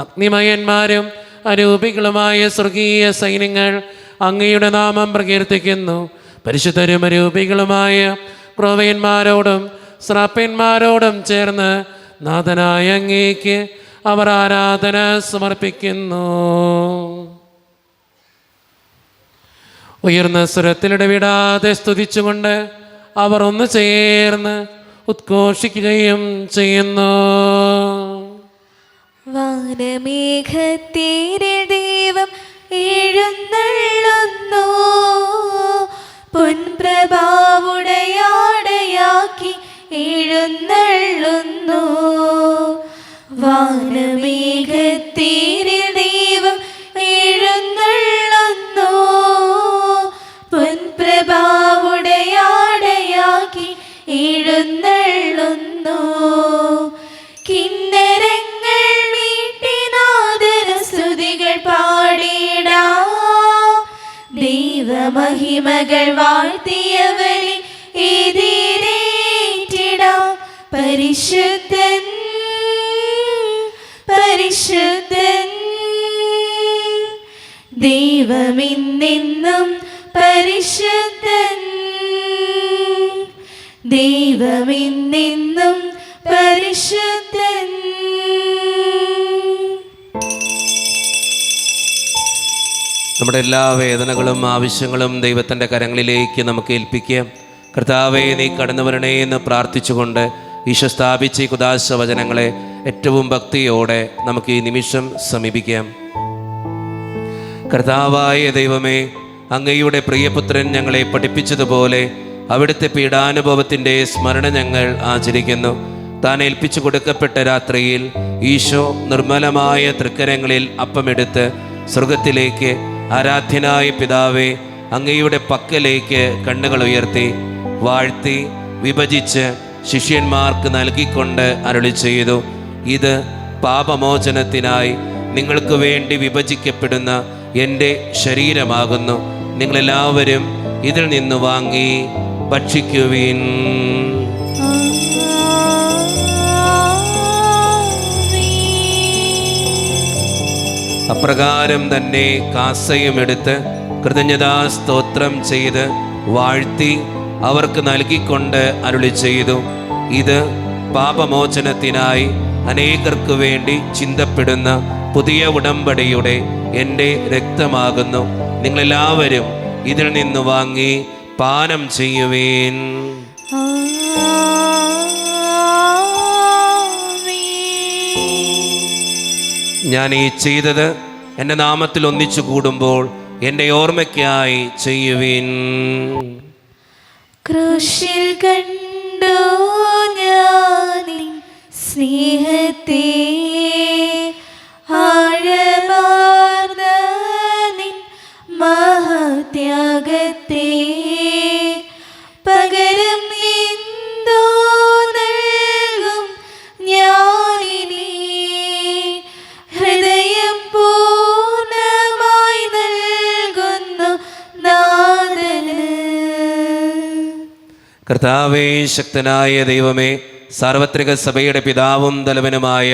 അഗ്നിമയന്മാരും അരൂപികളുമായ സ്വർഗീയ സൈന്യങ്ങൾ അങ്ങയുടെ നാമം പ്രകീർത്തിക്കുന്നു. പരിശുദ്ധരും അരൂപികളുമായ ക്രോവ്യന്മാരോടും ശ്രാപ്യന്മാരോടും ചേർന്ന് നാഥനായ അങ്ങേക്ക് അവർ ആരാധന സമർപ്പിക്കുന്നു. ഉയർന്ന സ്വരത്തിലിടവിടാതെ സ്തുതിച്ചുകൊണ്ട് അവർ ഒന്ന് ചേർന്ന് ഉദ്ഘോഷിക്കുകയും ചെയ്യുന്നു.
വാനമേഘത്തീരിൽ ദൈവം എഴുന്നള്ളുന്നു, പൊൻപ്രഭാവുടയാടയാക്കി എഴുന്നള്ളുന്നു. വാനമേഘത്തീരിൽ ദൈവം എഴുന്നള്ളുന്നു, പൊൻപ്രഭാവുടയാടയാക്കി എഴുന്നള്ളുന്നു. കിന്നരങ്ങൾ മീട്ടിനാദന സ്തുതികൾ പാടിടാം, ദൈവമഹിമകൾ വാഴ്ത്തിയവരെ എതിരേറ്റിടാം. പരിശുദ്ധൻ പരിശുദ്ധൻ ദൈവമിന്നെന്നും പരിശുദ്ധൻ, ദൈവമിന്നെന്നും പരിശുദ്ധൻ.
നമ്മുടെ എല്ലാ വേദനകളും ആവശ്യങ്ങളും ദൈവത്തിൻ്റെ കരങ്ങളിലേക്ക് നമുക്ക് ഏൽപ്പിക്കാം. കർത്താവേ, നീ കടന്നു വരണേ എന്ന് പ്രാർത്ഥിച്ചുകൊണ്ട് ഈശോ സ്ഥാപിച്ച ഈ കുദാശ വചനങ്ങളെ ഏറ്റവും ഭക്തിയോടെ നമുക്ക് ഈ നിമിഷം സമീപിക്കാം. കർത്താവായ ദൈവമേ, അങ്ങയുടെ പ്രിയപുത്രൻ ഞങ്ങളെ പഠിപ്പിച്ചതുപോലെ അവിടുത്തെ പീഡാനുഭവത്തിൻ്റെ സ്മരണ ഞങ്ങൾ ആചരിക്കുന്നു. താൻ ഏൽപ്പിച്ചു കൊടുക്കപ്പെട്ട രാത്രിയിൽ ഈശോ നിർമ്മലമായ തൃക്കരങ്ങളിൽ അപ്പമെടുത്ത് സ്വർഗത്തിലേക്ക് ആരാധ്യനായ പിതാവേ, അങ്ങയുടെ പക്കലേക്ക് കണ്ണുകൾ ഉയർത്തി വാഴ്ത്തി വിഭജിച്ച് ശിഷ്യന്മാർക്ക് നൽകിക്കൊണ്ട് അരുളി ചെയ്തു, ഇത് പാപമോചനത്തിനായി നിങ്ങൾക്ക് വേണ്ടി വിഭജിക്കപ്പെടുന്ന എൻ്റെ ശരീരമാകുന്നു. നിങ്ങളെല്ലാവരും ഇതിൽ നിന്ന് വാങ്ങി ഭക്ഷിക്കുവിൻ. അപ്രകാരം തന്നെ കാസയുമെടുത്ത് കൃതജ്ഞതാ സ്തോത്രം ചെയ്ത് വാഴ്ത്തി അവർക്ക് നൽകിക്കൊണ്ട് അരുളി ചെയ്തു, ഇത് പാപമോചനത്തിനായി അനേകർക്ക് വേണ്ടി ചിന്തപ്പെടുന്ന പുതിയ ഉടമ്പടിയുടെ എൻ്റെ രക്തമാകുന്നു. നിങ്ങളെല്ലാവരും ഇതിൽ നിന്ന് വാങ്ങി പാനം ചെയ്യുവേൻ. ഞാൻ ഈ ചെയ്തത് എൻ്റെ നാമത്തിൽ ഒന്നിച്ചു കൂടുമ്പോൾ എൻ്റെ ഓർമ്മയ്ക്കായി ചെയ്യുവിൻ.
ക്രൂശിൽ കണ്ടു ഞാൻ സ്നേഹത്തെ, ആഴമാർന്ന നിൻ മഹത്യാഗത്തെ, പകരം എന്തോ നൽകും ഞാനിനി, ഹൃദയം പൂർണ്ണമായി നൽകുന്നു നാഥന്.
കർത്താവേ, ശക്തനായ ദൈവമേ, സാർവത്രിക സഭയുടെ പിതാവും തലവനുമായ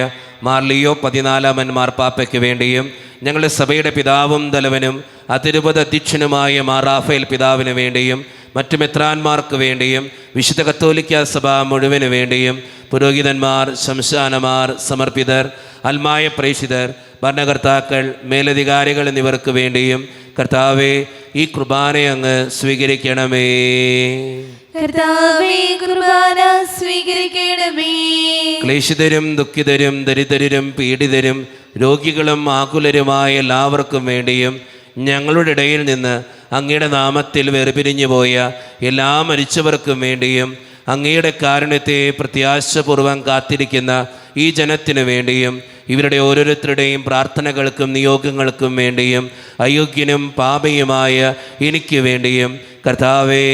മാർ ലിയോ 14 മാർപ്പാപ്പയ്ക്ക് വേണ്ടിയും ഞങ്ങളുടെ സഭയുടെ പിതാവും തലവനും അതിരൂപത അധ്യക്ഷനുമായ മാർ റാഫേൽ പിതാവിന് വേണ്ടിയും മറ്റു മെത്രാന്മാർക്ക് വേണ്ടിയും വിശുദ്ധ കത്തോലിക്ക സഭ മുഴുവന് വേണ്ടിയും പുരോഹിതന്മാർ, ശംശാനമാർ, സമർപ്പിതർ, അൽമായ പ്രേക്ഷിതർ, ഭരണകർത്താക്കൾ, മേലധികാരികൾ എന്നിവർക്ക് വേണ്ടിയും കർത്താവേ, ഈ കുർബാന അങ്ങ് സ്വീകരിക്കണമേ.
കർത്താവേ കുർബാന സ്വീകരിക്കണമേ.
ക്ലേശിതരും ദുഃഖിതരും ദരിദ്രരും പീഡിതരും രോഗികളും ആകുലരുമായ എല്ലാവർക്കും വേണ്ടിയും ഞങ്ങളുടെ ഇടയിൽ നിന്ന് അങ്ങയുടെ നാമത്തിൽ വേർപിരിഞ്ഞു പോയ എല്ലാ മരിച്ചവർക്കും വേണ്ടിയും അങ്ങയുടെ കാരുണ്യത്തെ പ്രത്യാശപൂർവ്വം കാത്തിരിക്കുന്ന ഈ ജനത്തിനു വേണ്ടിയും ഇവരുടെ ഓരോരുത്തരുടെയും പ്രാർത്ഥനകൾക്കും നിയോഗങ്ങൾക്കും വേണ്ടിയും അയോഗ്യനും പാപിയുമായ എനിക്ക് വേണ്ടിയും കർത്താവേ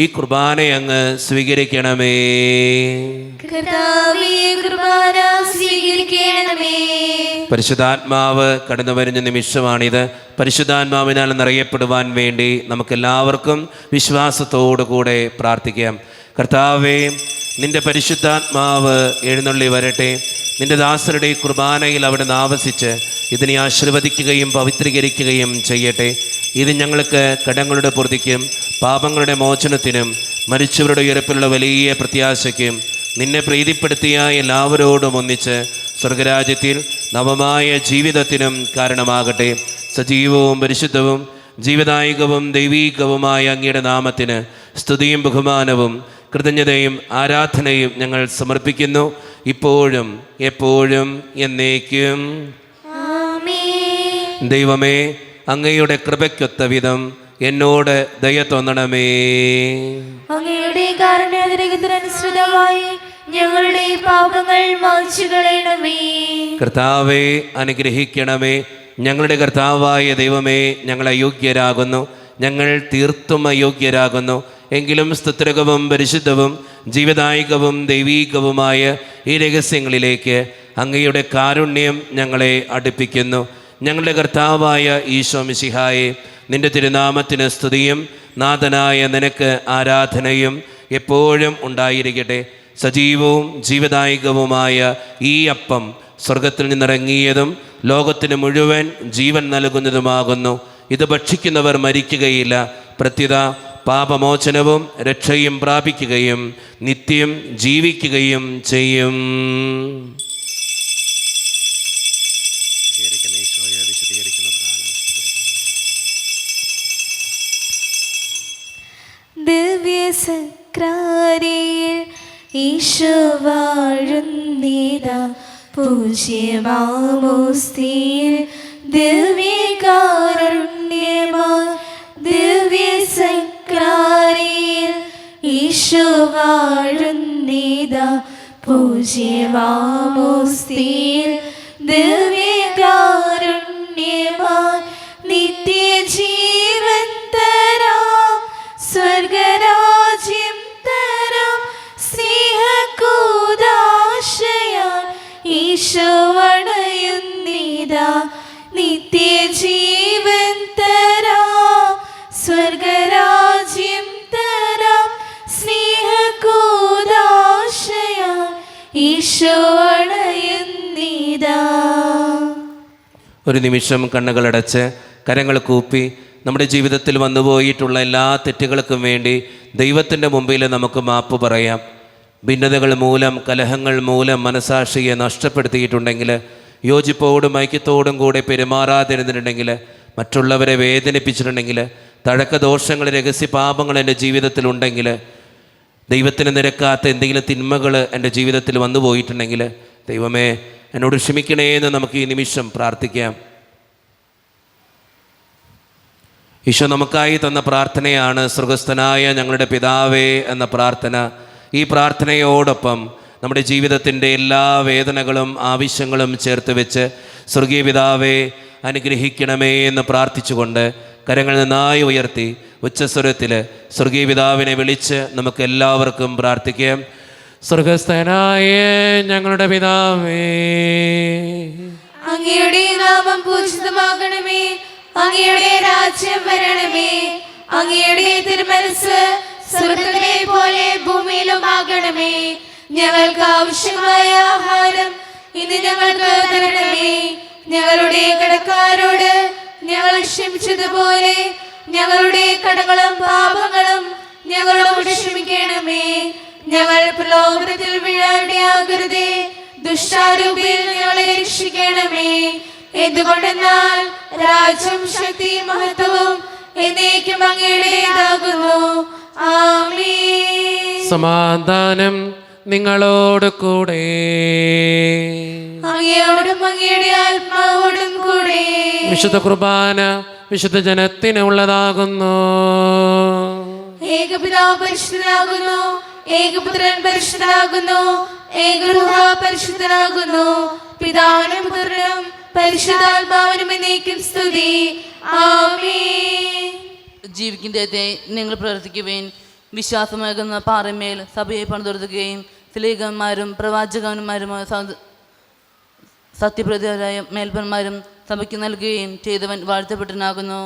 ഈ കുർബാന അങ്ങ് സ്വീകരിക്കണമേ.
കർത്താവേ കുർബാന സ്വീകരിക്കണമേ.
പരിശുദ്ധാത്മാവ് കടന്നു വരുന്ന നിമിഷമാണിത്. പരിശുദ്ധാത്മാവിനാൽ നിറയപ്പെടുവാൻ വേണ്ടി നമുക്കെല്ലാവർക്കും വിശ്വാസത്തോടുകൂടെ പ്രാർത്ഥിക്കാം. കർത്താവേ, നിന്റെ പരിശുദ്ധാത്മാവ് എഴുന്നള്ളി വരട്ടെ. നിന്റെ ദാസരുടെ കുർബാനയിൽ അവിടെ ആവസിച്ച് ഇതിനെ ആശീർവദിക്കുകയും പവിത്രീകരിക്കുകയും ചെയ്യട്ടെ. ഇത് ഞങ്ങൾക്ക് കടങ്ങളുടെ പൂർത്തിക്കും പാപങ്ങളുടെ മോചനത്തിനും മരിച്ചവരുടെ ഉയർപ്പിലുള്ള വലിയ പ്രത്യാശയ്ക്കും നിന്നെ പ്രീതിപ്പെടുത്തിയ എല്ലാവരോടും ഒന്നിച്ച് സ്വർഗരാജ്യത്തിൽ നവമായ ജീവിതത്തിനും കാരണമാകട്ടെ. സജീവവും പരിശുദ്ധവും ജീവദായകവും ദൈവീകവുമായ അങ്ങയുടെ നാമത്തിന് സ്തുതിയും ബഹുമാനവും കൃതജ്ഞതയും ആരാധനയും ഞങ്ങൾ സമർപ്പിക്കുന്നു, ഇപ്പോഴും എപ്പോഴും എന്നേക്കും. ദൈവമേ, അങ്ങയുടെ കൃപയ്ക്കൊത്ത വിധം എന്നോട് ദയ തോന്നണമേ.
അങ്ങയുടെ കാരുണ്യാതിരകത്തിനനുസൃതമായി ഞങ്ങളുടെ പാപങ്ങൾ മായ്ച്ചു കളയണമേ.
കർത്താവെ അനുഗ്രഹിക്കണമേ. ഞങ്ങളുടെ കർത്താവായ ദൈവമേ, ഞങ്ങൾ അയോഗ്യരാകുന്നു, ഞങ്ങൾ തീർത്തും അയോഗ്യരാകുന്നു. എങ്കിലും സ്തുത്രകവും പരിശുദ്ധവും ജീവദായകവും ദൈവീകവുമായ ഈ രഹസ്യങ്ങളിലേക്ക് അങ്ങയുടെ കാരുണ്യം ഞങ്ങളെ അടുപ്പിക്കുന്നു. ഞങ്ങളുടെ കർത്താവായ ഈശോ മിശിഹായെ, നിന്റെ തിരുനാമത്തിന് സ്തുതിയും നാഥനായ നിനക്ക് ആരാധനയും എപ്പോഴും ഉണ്ടായിരിക്കട്ടെ. സജീവവും ജീവദായകവുമായ ഈ അപ്പം സ്വർഗത്തിൽ നിന്നിറങ്ങിയതും ലോകത്തിന് മുഴുവൻ ജീവൻ നൽകുന്നതുമാകുന്നു. ഇത് ഭക്ഷിക്കുന്നവർ മരിക്കുകയില്ല, പ്രത്യുത പാപമോചനവും രക്ഷയും പ്രാപിക്കുകയും നിത്യം ജീവിക്കുകയും ചെയ്യും.
ദിവ്യസക്രാരിയിൽ ഈശോ വാഴുന്നിതാ, പൂജ്യമാമോസ്തിയിൽ ദിവ്യകാരുണ്യമാ. ദിവ്യസക്രാരിയിൽ ഈശോ വാഴുന്നിതാ, പൂജ്യമാമോസ്തിയിൽ ദിവ്യകാരുണ്യമാ. നിത്യജീവൻ തരാം, സ്വർഗരാജ്യം തരാം, സ്നേഹകൂദാശയാൽ ഈശോ അണയുന്നിതാ. നിത്യജീവൻ തരാം, സ്വർഗരാജ്യം തരാം, സ്നേഹകൂദാശയാൽ ഈശോ അണയുന്നിതാ.
ഒരു നിമിഷം കണ്ണുകളടച്ച് കരങ്ങൾ കൂപ്പി നമ്മുടെ ജീവിതത്തിൽ വന്നുപോയിട്ടുള്ള എല്ലാ തെറ്റുകൾക്കും വേണ്ടി ദൈവത്തിൻ്റെ മുമ്പിൽ നമുക്ക് മാപ്പ് പറയാം. ഭിന്നതകൾ മൂലം, കലഹങ്ങൾ മൂലം മനസാക്ഷിയെ നഷ്ടപ്പെടുത്തിയിട്ടുണ്ടെങ്കിൽ, യോജിപ്പോടും ഐക്യത്തോടും കൂടെ പെരുമാറാതിരുന്നിട്ടുണ്ടെങ്കിൽ, മറ്റുള്ളവരെ വേദനിപ്പിച്ചിട്ടുണ്ടെങ്കിൽ, തഴക്കദോഷങ്ങൾ രഹസ്യപാപങ്ങൾ എൻ്റെ ജീവിതത്തിലുണ്ടെങ്കിൽ, ദൈവത്തിന് നിരക്കാത്ത എന്തെങ്കിലും തിന്മകൾ എൻ്റെ ജീവിതത്തിൽ വന്നു പോയിട്ടുണ്ടെങ്കിൽ, ദൈവമേ എന്നോട് ക്ഷമിക്കണേ എന്ന് നമുക്ക് ഈ നിമിഷം പ്രാർത്ഥിക്കാം. ഈശോ നമുക്കായി തന്ന പ്രാർത്ഥനയാണ് സ്വർഗസ്ഥനായ ഞങ്ങളുടെ പിതാവേ എന്ന പ്രാർത്ഥന. ഈ പ്രാർത്ഥനയോടൊപ്പം നമ്മുടെ ജീവിതത്തിൻ്റെ എല്ലാ വേദനകളും ആവശ്യങ്ങളും ചേർത്ത് വെച്ച് സ്വർഗീയ പിതാവേ അനുഗ്രഹിക്കണമേ എന്ന് പ്രാർത്ഥിച്ചുകൊണ്ട് കരങ്ങൾ നന്നായി ഉയർത്തി ഉച്ചസ്വരത്തിൽ സ്വർഗീയ പിതാവിനെ വിളിച്ച് നമുക്ക് എല്ലാവർക്കും പ്രാർത്ഥിക്കാം.
സ്വർഗസ്ഥനായ ഞങ്ങളുടെ പിതാവേ,
അങ്ങയുടെ നാമം പൂജിതമാകണമേ. അങ്ങയുടെ രാജ്യം വരണമേ. അങ്ങയുടെ തിരുമനസ്സ് സ്വർഗ്ഗത്തിലെ പോലെ ഭൂമിയിലുമാകണമേ. ഞങ്ങൾക്ക് ആവശ്യമായ ആഹാരം ഇന്ന് ഞങ്ങൾക്ക് തരണമേ. ഞങ്ങളുടെ കടക്കാരോട് ഞങ്ങൾ ക്ഷമിച്ചതുപോലെ ഞങ്ങളുടെ കടങ്ങളും പാപങ്ങളും ഞങ്ങളോട് ക്ഷമിക്കണമേ. ഞങ്ങൾ പ്രലോഭനത്തിൽ വീഴാനിടയാകരുതേ, ദുഷ്ടാരൂപിയിൽ ഞങ്ങളെ രക്ഷിക്കണമേ. എന്തുകൊണ്ടെന്നാൽ രാജ്യം, ശക്തിയും മഹത്വവും എന്നേക്കും അങ്ങയുടേതാകുന്നു. ആമേൻ.
സമാധാനം നിങ്ങളോട് കൂടെ.
അങ്ങയോടും അങ്ങയുടെ ആത്മാവോടും കൂടെ.
വിശുദ്ധ കുർബാന വിശുദ്ധ ജനത്തിന് ഉള്ളതാകുന്നു.
ഏകപിതാവ് പരിശുദ്ധനാകുന്നു, ഏകപുത്രൻ പരിശുദ്ധനാകുന്നു, ഏകരൂഹ പരിശുദ്ധനാകുന്നു. പിതാവിനും പുത്രനും പരിശുദ്ധാത്മാവിനും എന്നേക്കും സ്തുതി. ആമേൻ.
ജീവിക്കുന്ന ദൈവത്തെ നിങ്ങൾ പ്രവർത്തിക്കുവേൻ. വിശ്വാസമേകുന്ന പാറമേൽ സഭയെ പണിതുയർത്തുകയും സ്ലീഹന്മാരും പ്രവാചകന്മാരുമായ സത്യപ്രതിയായ മേൽപ്പന്മാരും സഭയ്ക്ക് നൽകുകയും ചെയ്തവൻ വാഴ്ത്തപ്പെട്ടനാകുന്നു.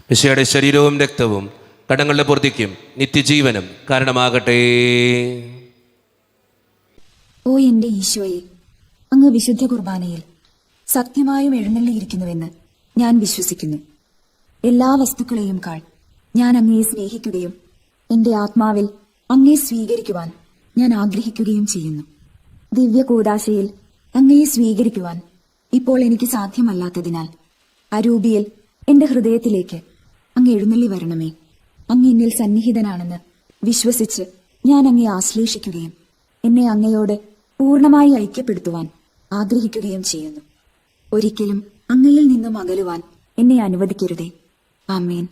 മിശിഹായുടെ ശരീരവും രക്തവും കടങ്ങളുടെ പൂർത്തിക്കും നിത്യജീവനും കാരണമാകട്ടെ.
ഓ എന്റെ ഈശോയെ, അങ്ങ് വിശുദ്ധ കുർബാനയിൽ സത്യമായും എഴുന്നള്ളിയിരിക്കുന്നുവെന്ന് ഞാൻ വിശ്വസിക്കുന്നു. എല്ലാ വസ്തുക്കളെയും കാൾ ഞാൻ അങ്ങയെ സ്നേഹിക്കുകയും എന്റെ ആത്മാവിൽ അങ്ങയെ സ്വീകരിക്കുവാൻ ഞാൻ ആഗ്രഹിക്കുകയും ചെയ്യുന്നു. ദിവ്യ കൂദാശയിൽ അങ്ങയെ സ്വീകരിക്കുവാൻ ഇപ്പോൾ എനിക്ക് സാധ്യമല്ലാത്തതിനാൽ അരൂപിയിൽ എന്റെ ഹൃദയത്തിലേക്ക് അങ്ങ് എഴുന്നള്ളി വരണമേ. അങ്ങ് എന്നിൽ സന്നിഹിതനാണെന്ന് വിശ്വസിച്ച് ഞാൻ അങ്ങയെ ആശ്ലേഷിക്കുകയും എന്നെ അങ്ങയോട് പൂർണ്ണമായി ഐക്യപ്പെടുത്തുവാൻ ആഗ്രഹിക്കുകയും ചെയ്യുന്നു. ഒരിക്കലും അങ്ങയിൽ നിന്നും അകലുവാൻ എന്നെ അനുവദിക്കരുതേ. ആമേൻ.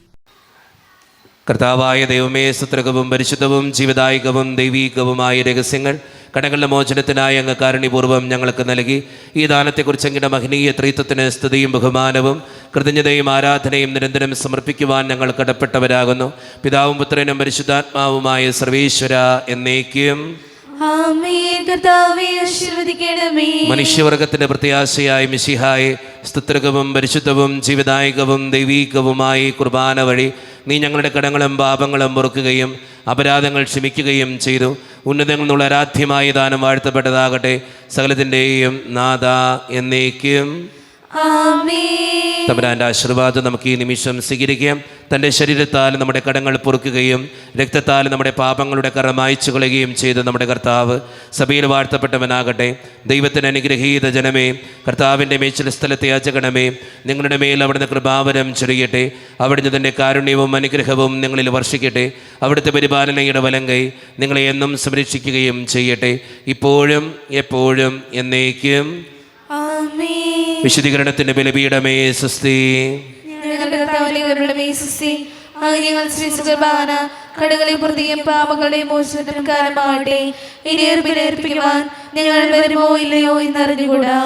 കർത്താവായ ദൈവമേ, സുത്രകവും പരിശുദ്ധവും ജീവദായകവും ദൈവീകവുമായ രഹസ്യങ്ങൾ കടങ്ങളുടെ മോചനത്തിനായി അങ്ങ് കാരുണ്യപൂർവ്വം ഞങ്ങൾക്ക് നൽകി. ഈ ദാനത്തെക്കുറിച്ച് അങ്ങയുടെ മഹനീയ ത്രിത്വത്തിന് സ്തുതിയും ബഹുമാനവും കൃതജ്ഞതയും ആരാധനയും നിരന്തരം സമർപ്പിക്കുവാൻ ഞങ്ങൾ കടപ്പെട്ടവരാകുന്നു. പിതാവും പുത്രനും പരിശുദ്ധാത്മാവുമായ സർവേശ്വര എന്നേക്കും.
ആമേൻ. കർത്താവേ ആശീർവദിക്കണമേ.
മനുഷ്യവർഗത്തിന്റെ പ്രത്യാശയായ മിശിഹായെ, സ്തുത്രകവും പരിശുദ്ധവും ജീവദായകവും ദൈവീകവുമായി കുർബാന വഴി നീ ഞങ്ങളുടെ കടങ്ങളും പാപങ്ങളും പൊറുക്കുകയും അപരാധങ്ങൾ ക്ഷമിക്കുകയും ചെയ്തു. ഉന്നതങ്ങളിൽ നിന്നുള്ള ആരാധ്യമായ ദാനം വാഴ്ത്തപ്പെട്ടതാകട്ടെ. സകലത്തിൻ്റെയും നാഥ എന്നേക്കും.
ആമേൻ.
തമ്പുരാന്റെ ആശീർവാദം നമുക്ക് ഈ നിമിഷം സ്വീകരിക്കാം. തൻ്റെ ശരീരത്താൽ നമ്മുടെ കടങ്ങൾ പൊറുക്കുകയും രക്തത്താൽ നമ്മുടെ പാപങ്ങളുടെ കറ മായ്ച്ചു കളയുകയും ചെയ്ത് നമ്മുടെ കർത്താവ് സഭയിൽ വാഴ്ത്തപ്പെട്ടവനാകട്ടെ. ദൈവത്തിന് അനുഗ്രഹീത ജനമേ, കർത്താവിൻ്റെ മേച്ചിൽ സ്ഥലത്തെ യാചകണമേ, നിങ്ങളുടെ മേൽ അവിടുന്ന് കൃപാവരം ചൊരിയട്ടെ. അവിടുന്ന് തൻ്റെ കാരുണ്യവും അനുഗ്രഹവും നിങ്ങളിൽ വർഷിക്കട്ടെ. അവിടുത്തെ പരിപാലനയുടെ വലങ്കൈ നിങ്ങളെ എന്നും സംരക്ഷിക്കുകയും ചെയ്യട്ടെ, ഇപ്പോഴും എപ്പോഴും എന്നേക്കും. വിശുദ്ധീകരണത്തിന്റെ ബലിപീഠമേ സ്വസ്തി.
ഞങ്ങളുടെ കർത്താവിന്റെ കരുണമേ സ്വസ്തി. അങ്ങ് ഞങ്ങൾ സ്വീകരിച്ച കുർബാന കടകളെ പ്രതിയും പാപങ്ങളുടെ മോചനത്തിനും കാരണമാകട്ടെ. ഇനി ഏർപ്പിക്കുവാൻ ഞങ്ങൾ വരുമോ ഇല്ലയോ എന്നറിഞ്ഞുകൂടാ.